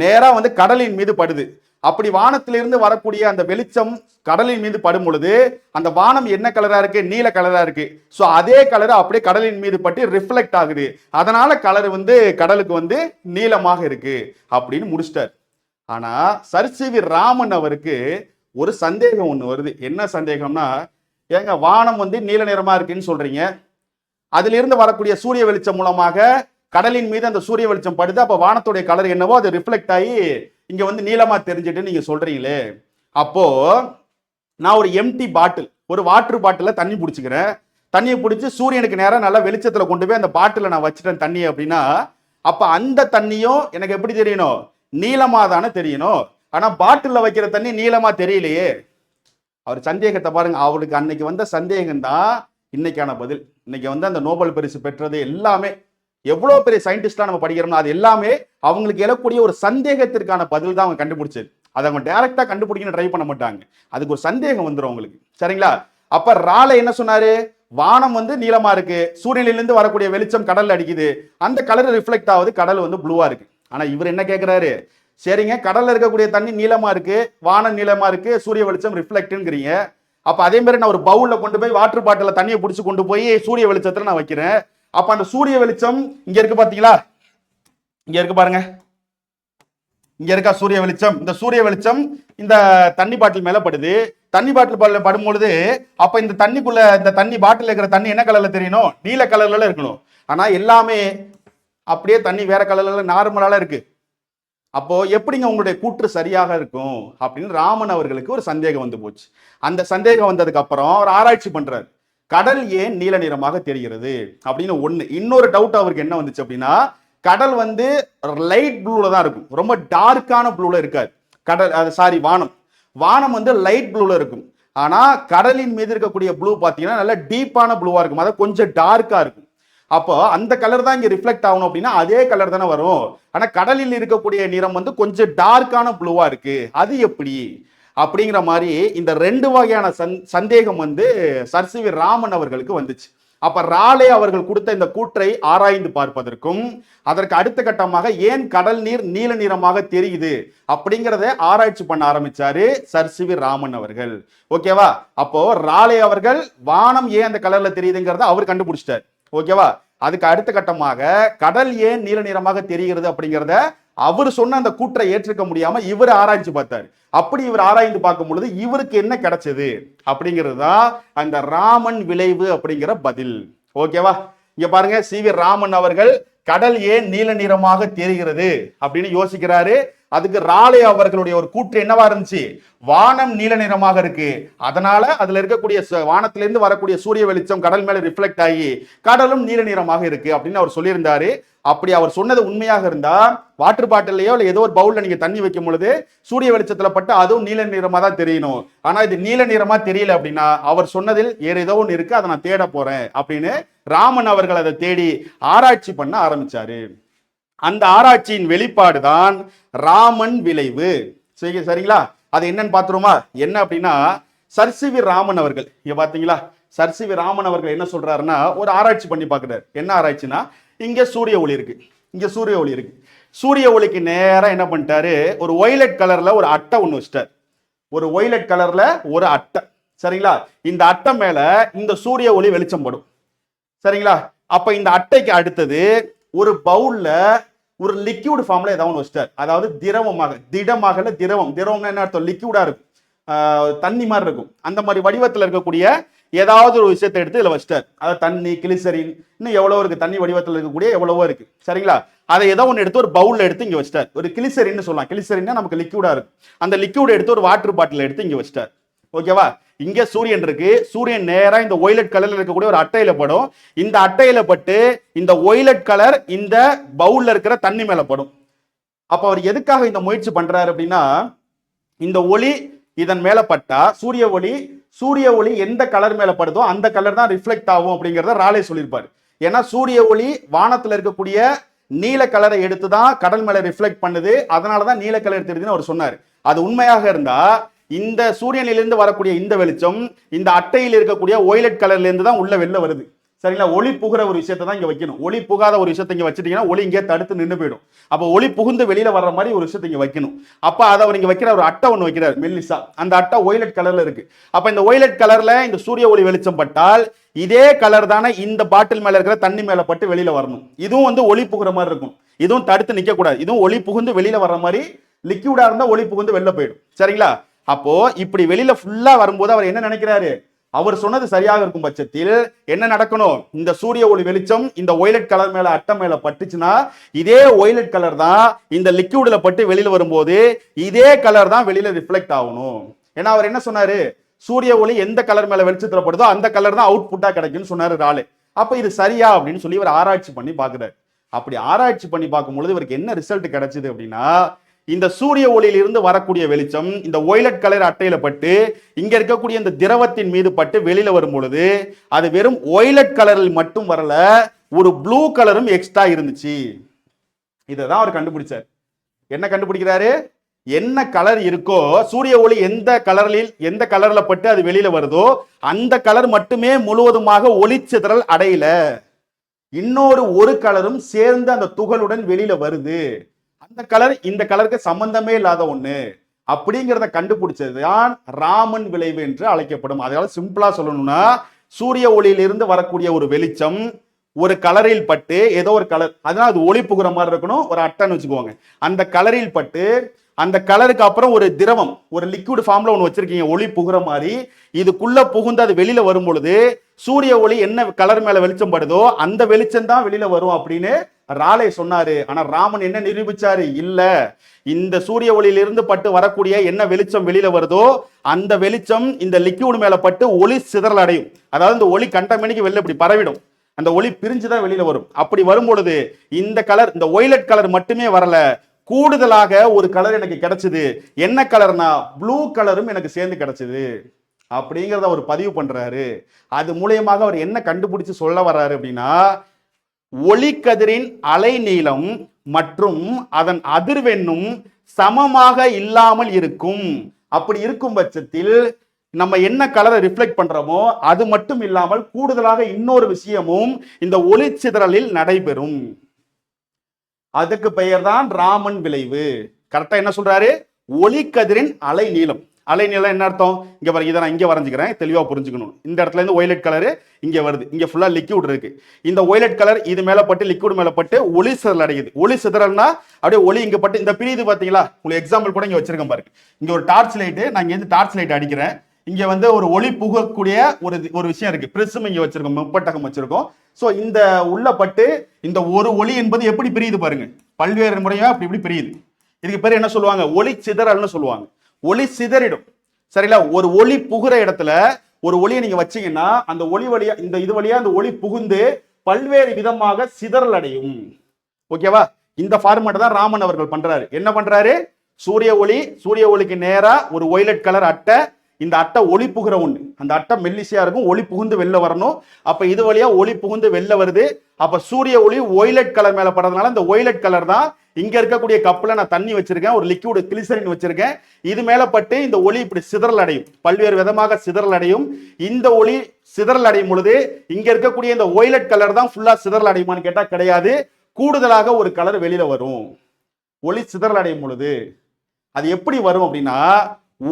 நேரா கடலின் மீது படுது. அப்படி வானத்திலிருந்து வரக்கூடிய அந்த வெளிச்சம் கடலின் மீது படும் பொழுது அந்த வானம் என்ன கலரா இருக்கு? நீல கலரா இருக்கு. சோ அதே கலர் அப்படியே கடலின் மீது பட்டு ரிஃப்ளெக்ட் ஆகுது. அதனால கலர் கடலுக்கு நீலமாக இருக்கு அப்படின்னு முடிச்சிட்டார். ஆனா சர் சி வி ராமன் அவருக்கு ஒரு சந்தேகம் ஒண்ணு வருது. என்ன சந்தேகம்னா, ஏங்க வானம் நீல நிறமா இருக்குன்னு சொல்றீங்க, அதுல இருந்து வரக்கூடிய சூரிய வெளிச்சம் மூலமாக கடலின் மீது அந்த சூரிய வெளிச்சம் படுது, அப்ப வானத்துடைய கலர் என்னவோ அது ரிஃப்ளெக்ட் ஆகி இங்க நீளமா தெரிஞ்சுட்டு நீங்க சொல்றீங்களே, அப்போ நான் ஒரு எம்டி பாட்டில், ஒரு வாட்டர் பாட்டில தண்ணி பிடிச்சிக்கிறேன். தண்ணியை பிடிச்சி சூரியனுக்கு நேரம் நல்லா வெளிச்சத்துல கொண்டு போய் அந்த பாட்டில நான் வச்சுட்டேன் தண்ணி அப்படின்னா, அப்ப அந்த தண்ணியும் எனக்கு எப்படி தெரியணும்? நீளமா தானே தெரியணும். ஆனா பாட்டில வைக்கிற தண்ணி நீளமா தெரியலையே. அவர் சந்தேகத்தை பாருங்க. அவருக்கு அன்னைக்கு சந்தேகம் தான் இன்னைக்கான பதில். இன்னைக்கு அந்த நோபல் பரிசு பெற்றது எல்லாமே, எவ்வளவு பெரிய சயின்டிஸ்டா நம்ம படிக்கிறோம்னா அது எல்லாமே அவங்களுக்கு எழக்கூடிய ஒரு சந்தேகத்திற்கான பதில் தான் அவங்க கண்டுபிடிச்சது. அதை அவங்க டைரக்டா கண்டுபிடிக்கணும் ட்ரை பண்ண மாட்டாங்க. அதுக்கு ஒரு சந்தேகம் வந்துடும் அவங்களுக்கு. சரிங்களா? அப்ப ராலே என்ன சொன்னாரு? வானம் நீளமா இருக்கு, சூரியனிலிருந்து வரக்கூடிய வெளிச்சம் கடல்ல அடிக்குது, அந்த கலர் ரிஃப்ளெக்ட் ஆகுது, கடல் ப்ளூவா இருக்கு. ஆனா இவர் என்ன கேட்கிறாரு? சரிங்க, கடல்ல இருக்கக்கூடிய தண்ணி நீளமா இருக்கு, வானம் நீளமா இருக்கு, சூரிய வெளிச்சம் ரிஃப்ளெக்ட்ங்கிறீங்க. அப்ப அதே மாதிரி நான் ஒரு பவுல்ல கொண்டு போய் வாட்டர் பாட்டில தண்ணியை பிடிச்சு கொண்டு போய் சூரிய வெளிச்சத்துல நான் வைக்கிறேன். அப்ப அந்த சூரிய வெளிச்சம் இங்க இருக்கு பாத்தீங்களா? இங்க இருக்கு பாருங்க, இங்க இருக்கா சூரிய வெளிச்சம். இந்த சூரிய வெளிச்சம் இந்த தண்ணி பாட்டில் மேல படுது. தண்ணி பாட்டில் படும்பொழுது அப்ப இந்த தண்ணிக்குள்ள இந்த தண்ணி பாட்டில் இருக்கிற தண்ணி என்ன கலர்ல தெரியணும்? நீல கலர்ல இருக்கணும். ஆனா எல்லாமே அப்படியே தண்ணி வேற கலர்ல நார்மலால இருக்கு. அப்போ எப்படிங்க உங்களுடைய கூற்று சரியாக இருக்கும் அப்படின்னு ராமன் அவர்களுக்கு ஒரு சந்தேகம் வந்து போச்சு. அந்த சந்தேகம் வந்ததுக்கு அப்புறம் அவர் ஆராய்ச்சி பண்றாரு. கடல் ஏன் நீல நிறமாக தெரிகிறது அப்படின்னு ஒண்ணு. இன்னொரு டவுட் அவருக்கு என்ன வந்துச்சு அப்படின்னா, கடல் லைட் ப்ளூல தான் இருக்கும், ரொம்ப டார்க்கான ப்ளூல இருக்காது கடல். சாரி, வானம் லைட் ப்ளூல இருக்கும். ஆனா கடலின் மீது இருக்கக்கூடிய ப்ளூ பாத்தீங்கன்னா நல்ல டீப்பான ப்ளூவா இருக்கும், அதாவது கொஞ்சம் டார்க்கா இருக்கும். அப்போ அந்த கலர் தான் இங்க ரிஃப்ளெக்ட் ஆகணும் அப்படின்னா அதே கலர் தானே வரும். ஆனா கடலில் இருக்கக்கூடிய நிறம் கொஞ்சம் டார்க்கான ப்ளூவா இருக்கு, அது எப்படி அப்படிங்கிற மாதிரி இந்த ரெண்டு வகையான சந்தேகம் சர் சி வி ராமன் அவர்களுக்கு வந்துச்சு. அப்ப ராலே அவர்கள் கொடுத்த இந்த கூற்றை ஆராய்ந்து பார்ப்பதற்கும் அதற்கு அடுத்த கட்டமாக ஏன் கடல் நீர் நீல நிறமாக தெரியுது அப்படிங்கிறத ஆராய்ச்சி பண்ண ஆரம்பிச்சாரு சர் சி வி ராமன் அவர்கள். ஓகேவா? அப்போ ராலே அவர்கள் வானம் ஏன் அந்த கலர்ல தெரியுதுங்கிறத அவர் கண்டுபிடிச்சிட்டார். ஓகேவா? அதுக்கு அடுத்த கட்டமாக கடல் ஏன் நீல நிறமாக தெரிகிறது அப்படிங்கிறத அவர் சொன்ன அந்த கூற்றை ஏற்றுக்க முடியாம இவர் ஆராய்ச்சி பார்த்தார். அப்படி இவர் ஆராய்ந்து பார்க்கும் பொழுது இவருக்கு என்ன கிடைச்சது அப்படிங்கிறது தான் அந்த ராமன் விளைவு அப்படிங்கிற பதில். ஓகேவா? இங்க பாருங்க, சி.வி. ராமன் அவர்கள் கடல் ஏன் நீல நிறமாக தெரிகிறது அப்படின்னு யோசிக்கிறாரு. அதுக்கு ராலே அவர்களுடைய ஒரு கூற்று என்னவா இருந்துச்சு, வானம் நீல நிறமாக இருக்கு, அதனால அதுல இருக்கக்கூடிய வானத்திலிருந்து வரக்கூடிய சூரிய வெளிச்சம் கடல் மேல ரிஃப்ளெக்ட் ஆகி கடலும் நீல நிறமாக இருக்கு அப்படின்னு அவர் சொல்லியிருந்தாரு. அப்படி அவர் சொன்னது உண்மையாக இருந்தா வாட்டர் பாட்டிலையோ இல்ல ஏதோ ஒரு பவுல்ல நீங்க தண்ணி வைக்கும் பொழுது சூரிய வெளிச்சத்துல பட்டு அதுவும் நீல நிறமா தான் தெரியணும். ஆனா இது நீல நிறமா தெரியல அப்படின்னா அவர் சொன்னதில் ஏதோ ஒன்று இருக்கு, அதை நான் தேட போறேன் அப்படின்னு ராமன் அவர்கள் அதை தேடி ஆராய்ச்சி பண்ண ஆரம்பிச்சாரு. அந்த ஆராய்ச்சியின் வெளிப்பாடு தான் ராமன் விளைவு. சரிங்களா? அது என்னன்னு பாத்துருமா? என்ன அப்படின்னா, சர் சி.வி. ராமன் அவர்கள், இங்க பாத்தீங்களா, சர் சி.வி. ராமன் அவர்கள் என்ன சொல்றாருன்னா, ஒரு ஆராய்ச்சி பண்ணி பாக்குறாரு. என்ன ஆராய்ச்சினா, இங்க சூரிய ஒளி இருக்கு, இங்க சூரிய ஒளி இருக்கு. சூரிய ஒளிக்கு நேரா என்ன பண்ணிட்டாரு, ஒரு ஒய்லட் கலர்ல ஒரு அட்டை ஒண்ணு வச்சிட்டார். ஒரு ஒய்லட் கலர்ல ஒரு அட்டை. சரிங்களா? இந்த அட்டை மேல இந்த சூரிய ஒளி வெளிச்சம் படும். சரிங்களா? அப்ப இந்த அட்டைக்கு அடுத்தது ஒரு பவுல்ல ஒரு லிக்யூட் ஃபார்ம்ல ஏதாவது வச்சிட்டார். அதாவது திரவமாக, திடமாக, திரவம்னா என்ன அர்த்தம், லிக்யூடா இருக்கும், தண்ணி மாதிரி இருக்கும். அந்த மாதிரி வடிவத்தில் இருக்கக்கூடிய ஏதாவது ஒரு விஷயத்தை எடுத்து இதுல வச்சிட்டார். அதாவது தண்ணி, கிளிசரின், இன்னும் எவ்வளவு இருக்கு, தண்ணி வடிவத்தில் இருக்கக்கூடிய எவ்வளவோ இருக்கு. சரிங்களா? அதை ஏதோ ஒன்று எடுத்து ஒரு பவுல்ல எடுத்து இங்க வச்சிட்டார். ஒரு கிளிசரின்னு சொல்லலாம். கிளிசரின்னா நமக்கு லிக்யூடா இருக்கும். அந்த லிக்யூட் எடுத்து ஒரு வாட்டர் பாட்டில் எடுத்து இங்க வச்சிட்டார். ஓகேவா? இங்க சூரியன் இருக்கு. சூரியன் நேரா இந்த ஒய்லட் கலர்ல இருக்கக்கூடிய ஒரு அட்டையில படும். இந்த அட்டையில பட்டு இந்த ஒய்லட் கலர் இந்த பவுல்ல இருக்கிற தண்ணி மேல படும். அப்ப அவர் எதுக்காக இந்த முயற்சி பண்றாரு அப்படின்னா, இந்த ஒளி இதன் மேல பட்டா சூரிய ஒளி எந்த கலர் மேல படுதோ அந்த கலர் தான் ரிஃப்ளெக்ட் ஆகும் அப்படிங்கறத ராலே சொல்லியிருப்பாரு. ஏன்னா சூரிய ஒளி வானத்துல இருக்கக்கூடிய நீல கலரை எடுத்து தான் கடல் மேல ரிஃப்ளெக்ட் பண்ணுது, அதனாலதான் நீல கலர் தெரியுதுன்னு அவர் சொன்னார். அது உண்மையாக இருந்தா இந்த சூரியனிலிருந்து வரக்கூடிய இந்த வெளிச்சம் இந்த அட்டையில் இருக்கக்கூடிய ஒய்லட் கலர்ல இருந்து தான் உள்ள வெளில வருது. சரிங்களா? ஒளி புகிற ஒரு விஷயத்தை தான் இங்க வைக்கணும். ஒளி புகாத ஒரு விஷயத்தை இங்க வச்சுட்டீங்கன்னா ஒளி இங்கே தடுத்து நின்று போயிடும். அப்ப ஒளி புகுந்து வெளியில வர்ற மாதிரி ஒரு விஷயத்தை இங்க வைக்கணும். அப்ப அதை அவர் இங்க வைக்கிற ஒரு அட்டை ஒண்ணு வைக்கிறார், மெல்லிசா. அந்த அட்டை ஒய்லட் கலர்ல இருக்கு. அப்ப இந்த ஒய்லட் கலர்ல இந்த சூரிய ஒளி வெளிச்சம் பட்டால் இதே கலர் தானே இந்த பாட்டில் மேல இருக்கிற தண்ணி மேல பட்டு வெளியில வரணும். இதுவும் ஒளி புகுற மாதிரி இருக்கும். இதுவும் தடுத்து நிக்க கூடாது. இதுவும் ஒளி புகுந்து வெளியில வர்ற மாதிரி, லிக்யூடா இருந்தா ஒளி புகுந்து வெளில போயிடும். சரிங்களா? அப்போ இப்படி வெளியில ஃபுல்லா வரும்போது அவர் என்ன நினைக்கிறாரு, அவர் சொன்னது சரியாக இருக்கும் பட்சத்தில் என்ன நடக்கணும், இந்த சூரிய ஒளி வெளிச்சம் இந்த ஒய்லட் கலர் மேல அட்டை மேல பட்டுச்சுன்னா இதே ஒய்லட் கலர் தான் இந்த லிக்யூட்ல பட்டு வெளியில வரும்போது இதே கலர் தான் வெளியில ரிஃப்ளெக்ட் ஆகணும். ஏன்னா அவர் என்ன சொன்னாரு, சூரிய ஒளி எந்த கலர் மேல வெளிச்சத்துல படுதோ அந்த கலர் தான் அவுட்புட்டா கிடைக்கும்னு சொன்னாரு ராலே. அப்ப இது சரியா அப்படின்னு சொல்லி இவர் ஆராய்ச்சி பண்ணி பாக்குறாரு. அப்படி ஆராய்ச்சி பண்ணி பார்க்கும் பொழுது இவருக்கு என்ன ரிசல்ட் கிடைச்சது அப்படின்னா, இந்த சூரிய ஒளியில இருந்து வரக்கூடிய வெளிச்சம் இந்த ஒய்லட் கலர் அட்டையில பட்டு இங்க இருக்கக்கூடிய இந்த திரவத்தின் மீது பட்டு வெளியில வரும் பொழுது அது வெறும் ஒய்லட் கலரில் மட்டும் வரல, ஒரு ப்ளூ கலரும் எக்ஸ்ட்ரா இருந்துச்சு. இதான் அவர் கண்டுபிடிச்சார். என்ன கண்டுபிடிக்கிறாரு, என்ன கலர் இருக்கோ சூரிய ஒளி எந்த கலர்ல பட்டு அது வெளியில வருதோ அந்த கலர் மட்டுமே முழுவதுமாக ஒளி சிதறல் அடையல, இன்னொரு கலரும் சேர்ந்து அந்த துகளுடன் வெளியில வருது. அந்த கலர் இந்த கலருக்கு சம்பந்தமே இல்லாத ஒண்ணு அப்படிங்கிறத கண்டுபிடிச்சதுதான் ராமன் விளைவு என்று அழைக்கப்படும். அதனால சிம்பிளா சொல்லணும்னா, சூரிய ஒளியிலிருந்து வரக்கூடிய ஒரு வெளிச்சம் ஒரு கலரில் பட்டு ஏதோ ஒரு கலர், அதனால அது ஒளி புகுற மாதிரி இருக்கணும், ஒரு அட்டைன்னு வச்சுக்கோங்க. அந்த கலரில் பட்டு அந்த கலருக்கு அப்புறம் ஒரு திரவம், ஒரு லிக்விட் ஃபார்ம்ல ஒன்று வச்சிருக்கீங்க ஒளி புகுற மாதிரி, இதுக்குள்ள புகுந்து அது வெளியில வரும் பொழுது சூரிய ஒளி என்ன கலர் மேல வெளிச்சம் படுதோ அந்த வெளிச்சம் தான் வெளியில வரும் அப்படின்னு ராலே சொன்னாரு. ஆனா ராமன் என்ன நிரூபிச்சாரு, இல்ல, இந்த சூரிய ஒளியிலிருந்து பட்டு வரக்கூடிய என்ன வெளிச்சம் வெளியில வருதோ அந்த வெளிச்சம் இந்த லிக்விட் மேல பட்டு ஒளி சிதறல் அடையும். அதாவது இந்த ஒளி கண்டமணிக்கு வெளில இப்படி பரவிடும், அந்த ஒளி பிரிஞ்சுதான் வெளியில வரும். அப்படி வரும் பொழுது இந்த கலர், இந்த ஒய்லட் கலர் மட்டுமே வரல, கூடுதலாக ஒரு கலர் எனக்கு கிடைச்சது. என்ன கலர்னா ப்ளூ கலரும் எனக்கு சேர்ந்து கிடைச்சது அப்படிங்கிறத அவர் பதிவு பண்றாரு. அது மூலியமாக அவர் என்ன கண்டுபிடிச்சு சொல்ல வர்றாரு அப்படின்னா, ஒளிக்கதிரின் அலை நீளம் மற்றும் அதன் அதிர்வெண்ணும் சமமாக இல்லாமல் இருக்கும். அப்படி இருக்கும் பட்சத்தில் நம்ம என்ன கலரை ரிஃப்ளெக்ட் பண்றோமோ அது மட்டும் இல்லாமல் கூடுதலாக இன்னொரு விஷயமும் இந்த ஒளி சிதறலில் நடைபெறும். அதுக்கு பெயர் தான் ராமன் விளைவு. கரெக்டா என்ன சொல்றாரு, ஒளிக்கதிரின் அலை நீளம். அலை நீளம் என்ன அர்த்தம், இங்க பாருங்க, இதை நான் இங்க வரைஞ்சுக்கிறேன், தெளிவா புரிஞ்சுக்கணும். இந்த இடத்துல இருந்து ஒய்லட் கலர் இங்க வருது, இங்க ஃபுல்லா லிக்விட் இருக்கு. இந்த ஒய்லட் கலர் இது மேல பட்டு லிக்விட் மேல பட்டு ஒளி சிதறல் அடையுது. ஒளி சிதறல்னா அப்படியே ஒளி இங்க பட்டு இந்த பிரியுது பாத்தீங்களா. உங்களுக்கு எக்ஸாம்பிள் கூட இங்க வச்சிருக்கேன் பாருங்க. இங்க ஒரு டார்ச் லைட், நான் இங்க இருந்து டார்ச் லைட் அடிக்கிறேன், இங்க வந்து ஒரு ஒளி புகக்கூடிய ஒரு விஷயம் இருக்கு. பிரிசம் இங்க வச்சிருக்கோம், முப்பட்டகம் வச்சிருக்கோம். சோ இந்த உள்ள பட்டு இந்த ஒரு ஒளி என்பது எப்படி பிரியுது பாருங்க, பல்வேறு முறையா அப்படி இப்படி பிரியுது. இதுக்கு பேர் என்ன சொல்லுவாங்க, ஒளி சிதறல்னு சொல்லுவாங்க. ஒளி சிதறிடும். சரிங்களா? ஒரு ஒளி புகுற இடத்துல ஒரு ஒளியை நீங்க வச்சீங்கன்னா அந்த ஒளி வழியா இந்த இது வழியா அந்த ஒளி புகுந்து பல்வேறு விதமாக சிதறல் அடையும். ஓகேவா? இந்த ஃபார்மேட் தான் ராமன் அவர்கள் பண்றாரு. என்ன பண்றாரு, சூரிய ஒளிக்கு நேரா ஒரு ஒய்லட் கலர் அட்டை, இந்த அட்டை ஒளி புகுற ஒண்ணு, அந்த அட்டை மெல்லிசையா இருக்கும், ஒளி புகுந்து வெளில வரணும். அப்ப இது வழியா ஒளி புகுந்து வெளில வருது. அப்ப சூரிய ஒளி ஒய்லட் கலர் மேல படுறதுனால இந்த ஒய்லட் கலர் தான் இங்க இருக்கக்கூடிய கப்ல நான் தண்ணி வச்சிருக்கேன், ஒரு லிக்விட் கிளிசரின் வச்சிருக்கேன், இது மேல பட்டு இந்த ஒளி இப்படி சிதறல் அடையும், பல்வேறு விதமாக சிதறல் அடையும். இந்த ஒளி சிதறல் அடையும் பொழுது இங்க இருக்கக்கூடிய இந்த ஒய்லட் கலர் தான் ஃபுல்லா சிதறல் அடையுமான்னு கேட்டா கிடையாது, கூடுதலாக ஒரு கலர் வெளியில வரும் ஒளி சிதறல் அடையும் பொழுது. அது எப்படி வரும் அப்படின்னா,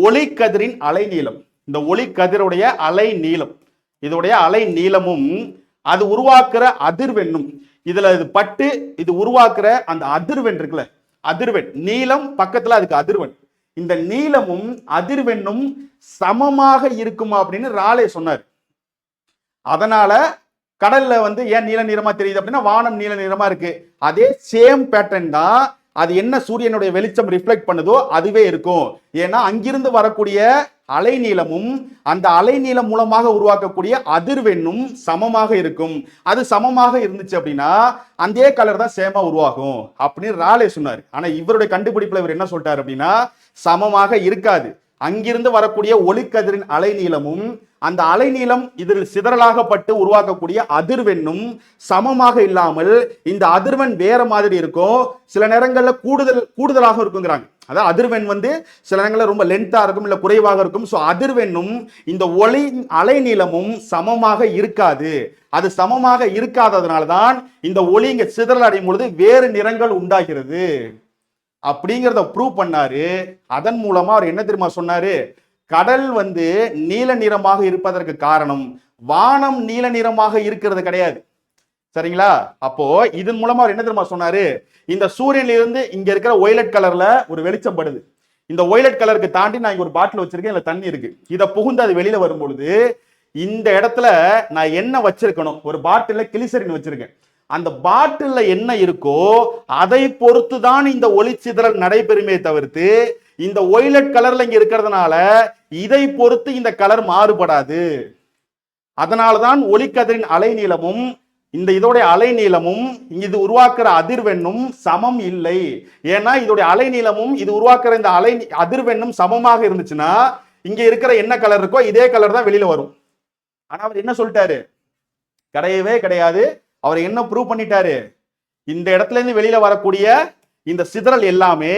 ஒளி கதிரின் அலை நீளம், இந்த ஒளி கதிருடைய அலை நீளம், இதோடைய அலை நீளமும் அது உருவாக்குற அதிர்வெண்ணும், இதுல இது பட்டு இது உருவாக்குற அந்த அதிர்வெண் இருக்குல்ல, அதிர்வெண் நீளம் பக்கத்துல அதுக்கு அதிர்வெண், இந்த நீளமும் அதிர்வெண்ணும் சமமாக இருக்குமா அப்படின்னு ராலே சொன்னார். அதனால கடல்ல வந்து ஏன் நீல நிறமா தெரியுது அப்படின்னா, வானம் நீல நிறமா இருக்கு. அதே சேம் பேட்டர்ன் தான் அது என்ன சூரியனுடைய வெளிச்சம் ரிஃப்ளெக்ட் பண்ணுதோ அதுவே இருக்கும். ஏன்னா அங்கிருந்து வரக்கூடிய அலை நீளமும் அந்த அலை நீளம் மூலமாக உருவாக்கக்கூடிய அதிர்வெண்ணும் சமமாக இருக்கும். அது சமமாக இருந்துச்சு அப்படின்னா அந்த கலர் தான் சேமா உருவாகும் அப்படின்னு ராலே சொன்னார். ஆனா இவருடைய கண்டுபிடிப்புல இவர் என்ன சொல்லிட்டாரு அப்படின்னா, சமமாக இருக்காது. அங்கிருந்து வரக்கூடிய ஒளிக்கதிரின் அலை நீளமும் அந்த அலை நீளம் இதில் சிதறலாகப்பட்டு உருவாக்கக்கூடிய அதிர்வெண்ணும் சமமாக இல்லாமல் இந்த அதிர்வெண் வேற மாதிரி இருக்கும். சில நேரங்கள்ல கூடுதலாக இருக்குங்கிறாங்க. அதாவது அதிர்வெண் வந்து சில நேரங்களில் ரொம்ப லென்த்தா இருக்கும், இல்ல குறைவாக இருக்கும். ஸோ அதிர்வெண்ணும் இந்த ஒளி அலை நீளமும் சமமாக இருக்காது. அது சமமாக இருக்காததுனால தான் இந்த ஒளி இங்க சிதறல் அடையும் பொழுது வேறு நிறங்கள் உண்டாகிறது அப்படிங்கிறத ப்ரூவ் பண்ணாரு. அதன் மூலமா அவர் என்ன தெரியுமா சொன்னாரு, கடல் வந்து நீல நிறமாக இருப்பதற்கு காரணம் வானம் நீல நிறமாக இருக்கிறது கிடையாது. சரிங்களா? அப்போ இதன் மூலமா அவர் என்ன தெரியுமா சொன்னாரு, இந்த சூரியனிலிருந்து இருந்து இங்க இருக்கிற ஒய்லட் கலர்ல ஒரு வெளிச்சம் படுது. இந்த ஒய்லட் கலருக்கு தாண்டி நான் இங்க ஒரு பாட்டில் வச்சிருக்கேன், இதுல தண்ணி இருக்கு. இதை புகுந்து அது வெளியில வரும் பொழுது இந்த இடத்துல நான் என்ன வச்சிருக்கணும், ஒரு பாட்டில கிளிசரின் வச்சிருக்கேன். அந்த பாட்டில்ல என்ன இருக்கோ அதை பொறுத்து தான் இந்த ஒளி சிதறல் நடைபெறுமே தவிர்த்து இந்த ஒய்லட் கலர்ல இங்க இருக்கிறதுனால இதை பொறுத்து இந்த கலர் மாறுபடாது. அதனாலதான் ஒளிக்கதிரின் அலை நீளமும் இந்த இதோடைய அலை நீளமும் இது உருவாக்குற அதிர்வெண்ணும் சமம் இல்லை. ஏன்னா இதோடைய அலை நீளமும் இது உருவாக்குற இந்த அலை அதிர்வெண்ணும் சமமாக இருந்துச்சுன்னா இங்க இருக்கிற என்ன கலர் இருக்கோ இதே கலர் தான் வெளியில வரும். ஆனா அவர் என்ன சொல்லிட்டாரு, கிடையவே கிடையாது. அவர் என்ன ப்ரூவ் பண்ணிட்டாரு, இந்த இடத்துல இருந்து வெளியில வரக்கூடிய இந்த சிதறல் எல்லாமே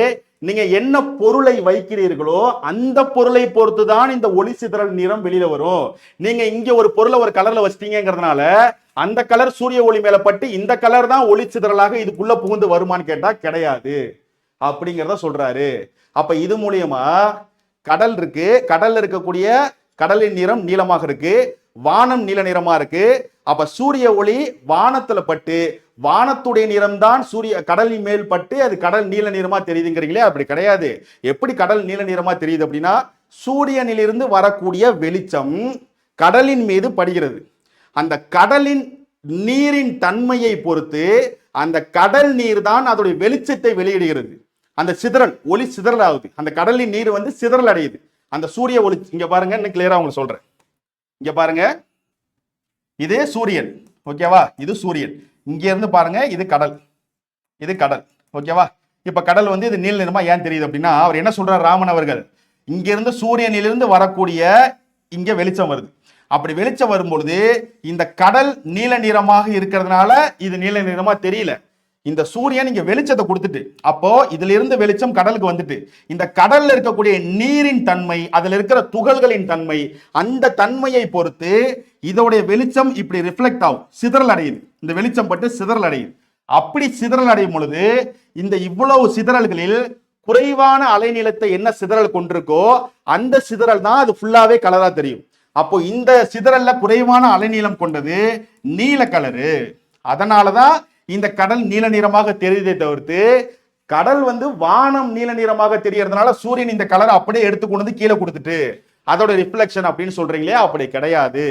நீங்க என்ன பொருளை வைக்கிறீர்களோ அந்த பொருளை பொறுத்து தான் இந்த ஒளி சிதறல் நிறம் வெளியில வரும். நீங்க இங்க ஒரு பொருளை ஒரு கலர்ல வச்சிட்டீங்கிறதுனால அந்த கலர் சூரிய ஒளி மேல பட்டு இந்த கலர் தான் ஒளி சிதறலாக இதுக்குள்ள புகுந்து வருமான்னு கேட்டா கிடையாது அப்படிங்கிறத சொல்றாரு. அப்ப இது மூலியமா கடல் இருக்கு, கடல்ல இருக்கக்கூடிய கடலின் நிறம் நீளமாக இருக்கு, வானம் நீல நிறமா இருக்கு. அப்ப சூரிய ஒளி வானத்துல பட்டு வானத்துடைய நிறம் தான் கடலின் மேல் பட்டு அது கடல் நீல நிறமா தெரியுதுங்கிறீங்களே, அப்படி கிடையாது. எப்படி கடல் நீல நிறமா தெரியுது அப்படின்னா, சூரியனிலிருந்து வரக்கூடிய வெளிச்சம் கடலின் மீது படுகிறது. அந்த கடலின் நீரின் தன்மையை பொறுத்து அந்த கடல் நீர் தான் அதோடைய வெளிச்சத்தை வெளியிடுகிறது. அந்த சிதறல் ஒளி சிதறல் ஆகுது, அந்த கடலின் நீர் வந்து சிதறல் அடையுது. அந்த சூரிய ஒளி இங்க பாருங்க, இன்னும் கிளியரா உங்களுக்கு சொல்றேன். இங்க பாருங்க, இதே சூரியன், ஓகேவா? இது சூரியன். இங்க இருந்து பாருங்க, இது கடல், இது கடல், ஓகேவா? இப்ப கடல் வந்து இது நீல நிறமா ஏன் தெரியுது அப்படின்னா, அவர் என்ன சொல்றார் ராமன் அவர்கள், இங்க இருந்து சூரியனிலிருந்து வரக்கூடிய இங்க வெளிச்சம் வருது. அப்படி வெளிச்சம் வரும்பொழுது இந்த கடல் நீல நிறமாக இருக்கிறதுனால இது நீல நிறமா தெரியல. இந்த சூரியன் இங்க வெளிச்சத்தை கொடுத்துட்டு அப்போ இதுல இருந்து வெளிச்சம் கடலுக்கு வந்துட்டு இந்த கடல்ல இருக்கக்கூடிய நீரின் தன்மை, அதுல இருக்கிற துகள்களின் தன்மை, அந்த தன்மையை பொறுத்து இதோடைய வெளிச்சம் இப்படி ரிஃப்ளெக்ட் ஆகும், சிதறல் அடையுது. இந்த வெளிச்சம் பட்டு சிதறல் அடையுது. அப்படி சிதறல் அடையும் பொழுது இந்த இவ்வளவு சிதறல்களில் குறைவான அலைநீளத்தை என்ன சிதறல் கொண்டிருக்கோ அந்த சிதறல் தான் அது ஃபுல்லாவே கலரா தெரியும். அப்போ இந்த சிதறல்ல குறைவான அலைநீளம் கொண்டது நீல கலரு. அதனாலதான் இந்த கடல் நீல நிறமாக தெரியுதே தவிர்த்து கடல் வந்து வானம் நீல நிறமாக தெரியறதுனால சூரியன் இந்த கலரை அப்படியே எடுத்து கொண்டு வந்து கீழே கொடுத்துட்டு அதோட ரிஃப்ளெக்ஷன் அப்படின்னு சொல்றீங்களே, அப்படி கிடையாது.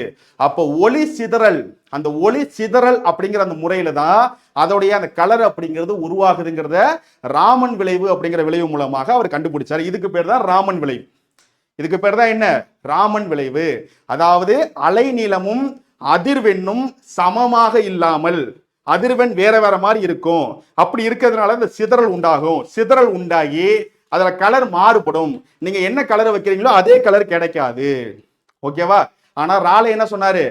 அப்போ ஒளி சிதறல், அந்த ஒளி சிதறல் அப்படிங்கிற அந்த முறையில தான் அதோடைய அந்த கலர் அப்படிங்கிறது உருவாகுதுங்கிறத ராமன் விளைவு அப்படிங்கிற விளைவு மூலமாக அவர் கண்டுபிடிச்சார். இதுக்கு பேர் தான் ராமன் விளைவு. இதுக்கு பேர் தான் என்ன? ராமன் விளைவு. அதாவது அலை நீளமும் அதிர்வெண்ணும் சமமாக இல்லாமல், அதிர்வெண் வேற வேற மாதிரி இருக்கும். அப்படி இருக்கிறதுனால இந்த சிதறல் உண்டாகும். சிதறல் உண்டாகி அதுல கலர் மாறுபடும். நீங்க என்ன கலர் வைக்கிறீங்களோ அதே கலர் கிடைக்காது. ஓகேவா? ஆனா ராலே என்ன சொன்னாரு?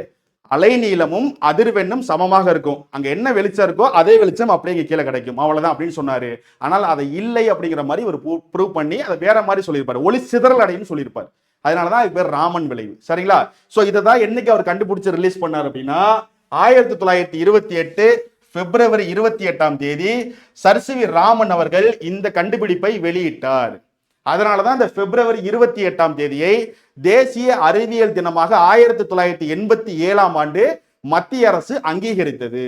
அலை நீளமும் அதிர்வெண்ணும் சமமாக இருக்கும். அங்க என்ன வெளிச்சம் இருக்கோ அதே வெளிச்சம் அப்படியே கீழே கிடைக்கும், அவ்வளவுதான் அப்படின்னு சொன்னாரு. ஆனால் அதை இல்லை அப்படிங்கிற மாதிரி ஒரு ப்ரூவ் பண்ணி அதை வேற மாதிரி சொல்லியிருப்பாரு. ஒளி சிதறல் அடைன்னு சொல்லியிருப்பாரு. அதனாலதான் இது பேர் ராமன் விளைவு. சரிங்களா? சோ இதை தான் என்னைக்கு அவர் கண்டுபிடிச்சு ரிலீஸ் பண்ணார் அப்படின்னா 1928 பிப்ரவரி 28 சர் சி வி ராமன் அவர்கள் இந்த கண்டுபிடிப்பை வெளியிட்டார். அதனாலதான் இந்த பிப்ரவரி 28 தேசிய அறிவியல் தினமாக 1987 மத்திய அரசு அங்கீகரித்தது.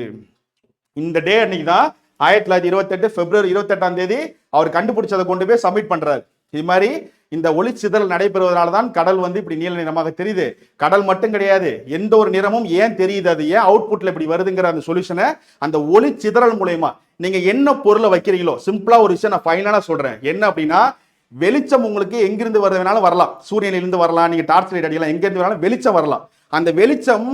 இந்த டே அன்னைக்கு தான் 1928 பிப்ரவரி 28 அவர் கண்டுபிடிச்சதை கொண்டு போய் சப்மிட் பண்றாரு. இது மாதிரி இந்த ஒளி சிதறல் நடைபெறுவதனால தான் கடல் இப்படி நீல நிறமாக தெரியுது. கடல் மட்டும் கிடையாது, எந்த ஒரு நிறமும் ஏன் தெரியுது, அது ஏன் அவுட்புட்ல இப்படி வருதுங்கிற அந்த சொல்யூஷனை அந்த ஒளி சிதறல் மூலயமா நீங்க என்ன பொருளை வைக்கிறீங்களோ, சிம்பிளா ஒரு விஷயம் நான் ஃபைனலா சொல்றேன். என்ன அப்படின்னா, வெளிச்சம் உங்களுக்கு எங்கிருந்து வேணாலும் வரலாம், சூரியனிலிருந்து வரலாம், நீங்க டார்ச் லைட் அடிக்கலாம், எங்கிருந்து வேணாலும் வெளிச்சம் வரலாம். அந்த வெளிச்சம்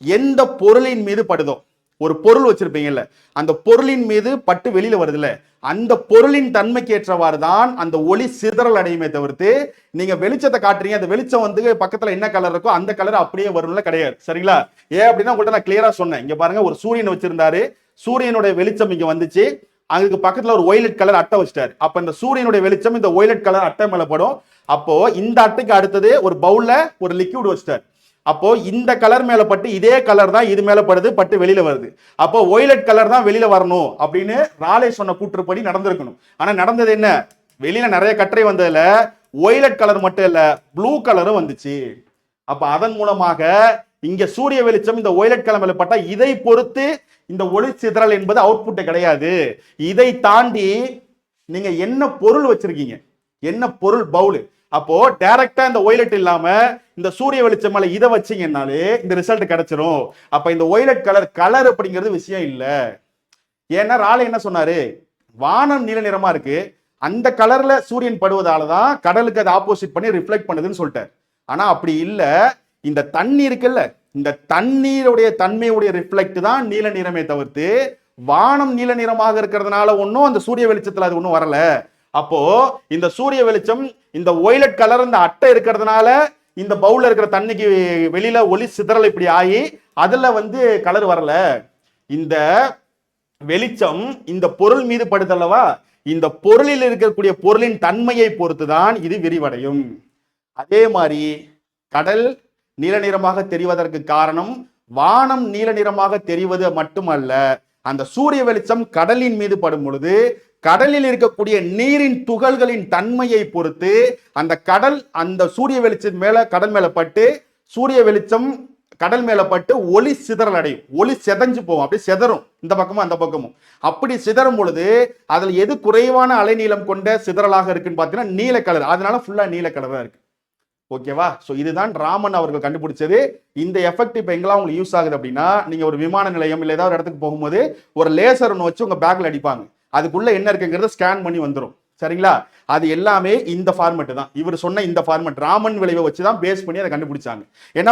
எந்த பொருளின் மீது படுதோ, ஒரு பொருள் வச்சிருப்பீங்கல்ல, அந்த பொருளின் மீது பட்டு வெளியில வருதுல்ல, அந்த பொருளின் தன்மைக்கு ஏற்றவாறு தான் அந்த ஒளி சிதறல் அடையுமே தவிர்த்து நீங்க வெளிச்சத்தை காட்டுறீங்க, அந்த வெளிச்சம் பக்கத்துல என்ன கலர் இருக்கோ அந்த கலர் அப்படியே வரும்ல, கிடையாது. சரிங்களா? ஏன் அப்படின்னா உங்கள்கிட்ட நான் கிளியரா சொன்னேன். இங்க பாருங்க, ஒரு சூரியன் வச்சிருந்தாரு, சூரியனுடைய வெளிச்சம் இங்க வந்துச்சு, அதுக்கு பக்கத்துல ஒரு ஒய்லெட் கலர் அட்டை வச்சிட்டாரு. அப்ப இந்த சூரியனுடைய வெளிச்சம் இந்த ஒய்லெட் கலர் அட்டை மேல படும். அப்போ இந்த அட்டைக்கு அடுத்தது ஒரு பவுல்ல ஒரு லிக்விட் வச்சிட்டாரு. அப்போ இந்த கலர் மேல பட்டு இதே கலர் தான் இது மேல படுது, பட்டு வெளியில வருது. அப்போ ஒய்லெட் கலர் தான் வெளியில வரணும் அப்படின்னு ராலே சொன்ன கூற்றுப்படி நடந்திருக்கணும். ஆனா நடந்தது என்ன? வெளியில நிறைய கற்றை வந்ததுல ஒய்லெட் கலர் மட்டும் இல்ல, ப்ளூ கலரும் வந்துச்சு. அப்ப அதன் மூலமாக இங்க சூரிய வெளிச்சம் இந்த ஒய்லெட் கலர் மேல பட்டா இதை பொறுத்து இந்த ஒளி சிதறல் என்பது அவுட்புட் கிடையாது. இதை தாண்டி நீங்க என்ன பொருள் வச்சிருக்கீங்க, என்ன பொருள் பவுல், அப்போ டைரக்டா இந்த ஒய்லெட் இல்லாம இந்த சூரிய வெளிச்சம் மேல இதை வச்சீங்கன்னாலே இந்த ரிசல்ட் கிடைச்சிரும். அப்ப இந்த ஒய்லெட் கலர் அப்படிங்கிறது விஷயம் இல்ல. ஏன்னா ராலே என்ன சொன்னாரு? வானம் நீல நிறமா இருக்கு, அந்த கலர்ல சூரியன் படுவதாலதான் கடலுக்கு அது ஆப்போசிட் பண்ணி ரிஃப்ளெக்ட் பண்ணுதுன்னு சொல்லிட்டாரு. ஆனா அப்படி இல்ல, இந்த தண்ணி இருக்குல்ல, இந்த தண்ணீருடைய தன்மையுடைய ரிஃப்ளெக்ட் தான் நீல நிறமே தவிர்த்து வானம் நீல நிறமாக இருக்கிறதுனால ஒன்னும் அந்த சூரிய வெளிச்சத்துல அது ஒன்றும் வரல. அப்போ இந்த சூரிய வெளிச்சம் இந்த ஒய்லெட் கலர் இந்த அட்டை இருக்கிறதுனால இந்த பவுல்ல இருக்கிற தண்ணிக்கு வெளியில ஒளி சிதறல் இப்படி ஆகி அதுல கலர் வரல. இந்த வெளிச்சம் இந்த பொருள் மீது படுதல்லவா, இந்த பொருளில் இருக்கக்கூடிய பொருளின் தன்மையை பொறுத்துதான் இது விரிவடையும். அதே மாதிரி கடல் நீல நிறமாக தெரிவதற்கு காரணம் வானம் நீல நிறமாக தெரிவது மட்டுமல்ல, அந்த சூரிய வெளிச்சம் கடலின் மீது படும் பொழுது கடலில் இருக்கக்கூடிய நீரின் துகள்களின் தன்மையை பொறுத்து அந்த கடல் அந்த சூரிய வெளிச்சம் மேல கடல் மேல பட்டு சூரிய வெளிச்சம் கடல் மேல பட்டு ஒளி சிதறல் அடையும், ஒளி செதஞ்சு போகும், அப்படியே செதறும் இந்த பக்கமும் அந்த பக்கமும். அப்படி சிதறும் பொழுது அதுல எது குறைவான அலைநீளம் கொண்ட சிதறலாக இருக்குன்னு பாத்தீங்கன்னா நீல கலர், அதனால ஃபுல்லா நீல கலரா இருக்கு. ஓகேவா? சோ இதுதான் ராமன் அவர்கள் கண்டுபிடிச்சது. இந்த எஃபெக்ட் இப்ப எங்கெல்லாம் உங்களுக்கு யூஸ் ஆகுது அப்படின்னா, நீங்க ஒரு விமான நிலையம் இல்ல ஏதாவது இடத்துக்கு போகும்போது ஒரு லேசர் ஒன்று வச்சு உங்க பேக்ல அடிப்பாங்க, அதுக்குள்ள என்ன இருக்குங்கிறத ஸ்கேன் பண்ணி வந்துடும். சரிங்களா? அது எல்லாமே இந்த ஃபார்மெட் தான். இவர் சொன்ன இந்த ஃபார்மெட் ராமன் விளைவை வச்சு தான் பேஸ் பண்ணி அதை கண்டுபிடிச்சாங்க. ஏன்னா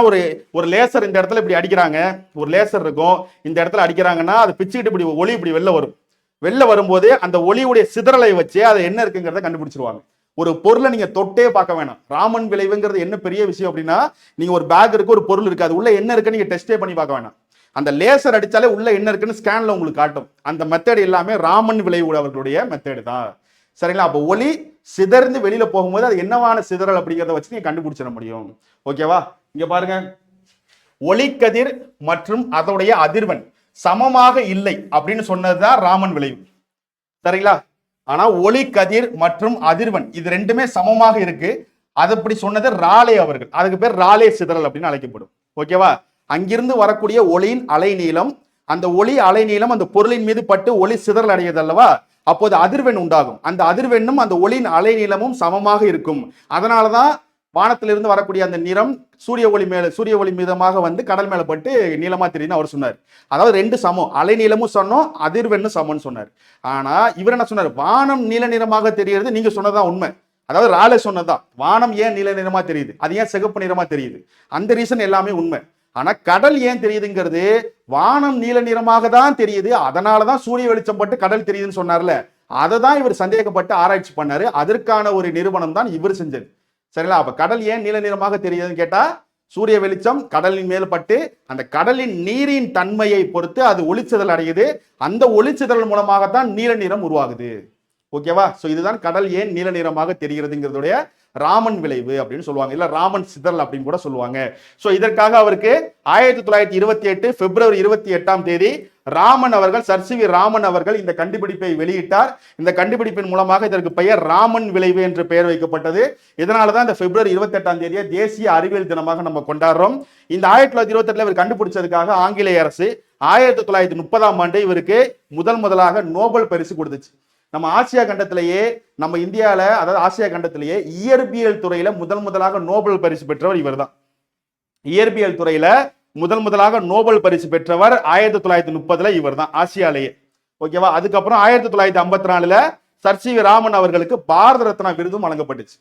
ஒரு லேசர் இந்த இடத்துல இப்படி அடிக்கிறாங்க, ஒரு லேசர் இருக்கும் இந்த இடத்துல அடிக்கிறாங்கன்னா அது பிச்சுக்கிட்டு இப்படி ஒளி இப்படி வெளில வரும். வெளில வரும்போது அந்த ஒளியுடைய சிதறலை வச்சு அதை என்ன இருக்குங்கிறத கண்டுபிடிச்சிருவாங்க. ஒரு பொருளை நீங்க தொட்டே பார்க்க வேணாம். ராமன் விளைவுங்கிறது என்ன பெரிய விஷயம் அப்படின்னா, நீங்க ஒரு பேக் இருக்கு, ஒரு பொருள் இருக்கு, அது உள்ள என்ன இருக்குன்னு நீங்க டெஸ்டே பண்ணி பார்க்க வேணாம். அந்த லேசர் அடிச்சாலே உள்ள என்ன இருக்குன்னு ஸ்கேன்ல உங்களுக்கு காட்டும். அந்த மெத்தட் எல்லாமே ராமன் விளைவு அவர்களுடைய மெத்தட் தான். சரிங்களா? அப்போ ஒளி சிதறந்து வெளியில போகும்போது அது என்னவான சிதறல் அப்படிங்கிறத வச்சு நீங்க கண்டுபிடிச்சிட முடியும். ஓகேவா? இங்க பாருங்க, ஒளிக்கதிர் மற்றும் அதோடைய அதிர்வெண் சமமாக இல்லை அப்படின்னு சொன்னதுதான் ராமன் விளைவு. சரிங்களா? ஆனா ஒளி கதிர் மற்றும் அதிர்வெண் இது ரெண்டுமே சமமாக இருக்கு, அது அப்படி சொன்னது ராலே அவர்கள். அதுக்கு பேர் ராலே சிதறல் அப்படின்னு அழைக்கப்படும். ஓகேவா? அங்கிருந்து வரக்கூடிய ஒளியின் அலைநீளம், அந்த ஒளி அலைநீளம் அந்த பொருளின் மீது பட்டு ஒளி சிதறல் அடையது அல்லவா, அப்போது அதிர்வெண் உண்டாகும். அந்த அதிர்வெண்ணும் அந்த ஒளியின் அலைநீளமும் சமமாக இருக்கும். அதனாலதான் வானத்திலிருந்து வரக்கூடிய அந்த நிறம் சூரிய ஒளி மீதமாக வந்து கடல் மேல பட்டு நீளமா தெரியுதுன்னு அவர் சொன்னார். அதாவது ரெண்டு சமம், அலை நீளமும் சொன்னோம், அதிர்வெண்ணும் சமம்னு சொன்னார். ஆனா இவர் என்ன சொன்னார், வானம் நீல நிறமாக தெரிகிறது நீங்க சொன்னதான் உண்மை. அதாவது ராலே சொன்னதான், வானம் ஏன் நீல நிறமா தெரியுது, அது ஏன் சிகப்பு நிறமா தெரியுது, அந்த ரீசன் எல்லாமே உண்மை. ஆனா கடல் ஏன் தெரியுதுங்கிறது, வானம் நீல நிறமாக தான் தெரியுது, அதனாலதான் சூரிய வெளிச்சம் பட்டு கடல் தெரியுதுன்னு சொன்னார்ல, அதை தான் இவர் சந்தேகப்பட்டு ஆராய்ச்சி பண்ணாரு. அதற்கான ஒரு நிறுவனம் தான் இவர் செஞ்சது. சரிங்களா? அப்ப கடல் ஏன் நீல நிறமாக தெரியுதுன்னு கேட்டா, சூரிய வெளிச்சம் கடலின் மேல் பட்டு அந்த கடலின் நீரின் தன்மையை பொறுத்து அது ஒளிச்சிதல் அடையுது. அந்த ஒளிச்சிதல் மூலமாகத்தான் நீல நிறம் உருவாகுது. ஓகேவா? சோ இதுதான் கடல் ஏன் நீல நிறமாக தெரிகிறதுங்கிறதுடைய ராமன் விளைவு அப்படின்னு சொல்லுவாங்க, இல்ல ராமன் சிதறல் அப்படின்னு கூட சொல்லுவாங்க. சோ இதற்காக அவருக்கு 1928 பிப்ரவரி 28ஆம் தேதி ராமன் அவர்கள், சர் சி வி ராமன் அவர்கள் இந்த கண்டுபிடிப்பை வெளியிட்டார். இந்த கண்டுபிடிப்பின் மூலமாக இதற்கு பெயர் ராமன் விளைவு என்று பெயர் வைக்கப்பட்டது. இதனாலதான் இந்த பிப்ரவரி 28ஆம் தேதியை தேசிய அறிவியல் தினமாக நம்ம கொண்டாடுறோம். இந்த 1928 இவர் கண்டுபிடிச்சதுக்காக ஆங்கிலேய அரசு 1930ஆம் ஆண்டு இவருக்கு முதலாக நோபல் பரிசு கொடுத்துச்சு. நம்ம ஆசியா கண்டத்திலேயே, நம்ம இந்தியாவில, அதாவது ஆசியா கண்டத்திலேயே இயற்பியல் துறையில முதலாக நோபல் பரிசு பெற்றவர் இவர் தான். இயற்பியல் துறையில முதலாக நோபல் பரிசு பெற்றவர் 1930 இவர் தான் ஆசியாலேயே. ஓகேவா? அதுக்கப்புறம் 1954 சர் சி வி ராமன் அவர்களுக்கு பாரத ரத்னா விருதும் வழங்கப்பட்டுச்சு.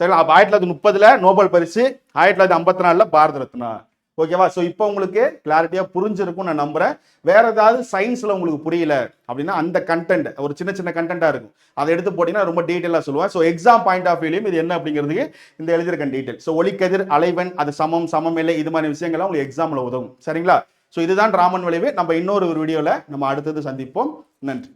சரி, 1930 நோபல் பரிசு, 1954 பாரத ரத்னா. ஓகேவா? ஸோ இப்போ உங்களுக்கு கிளாரிட்டியா புரிஞ்சிருக்கும் நான் நம்புறேன். வேற ஏதாவது சயின்ஸ்ல உங்களுக்கு புரியல அப்படின்னா அந்த கண்டென்ட் ஒரு சின்ன கண்டென்ட்டா இருக்கும், அதை எடுத்து போட்டீங்கன்னா ரொம்ப டீட்டெயிலாக சொல்லுவேன். ஸோ எக்ஸாம் பாயிண்ட் ஆஃப் வியூலையும் இது என்ன அப்படிங்கிறதுக்கு இந்த எழுதியிருக்க டீட்டெயில். ஸோ ஒளிக்கதிர், அலைவன், அது சமமில்லை, இது மாதிரி விஷயங்கள்லாம் உங்களுக்கு எக்ஸாம்ல உதவும். சரிங்களா? ஸோ இதுதான் ராமன் விளைவு. நம்ம இன்னொரு வீடியோல நம்ம அடுத்தது சந்திப்போம். நன்றி.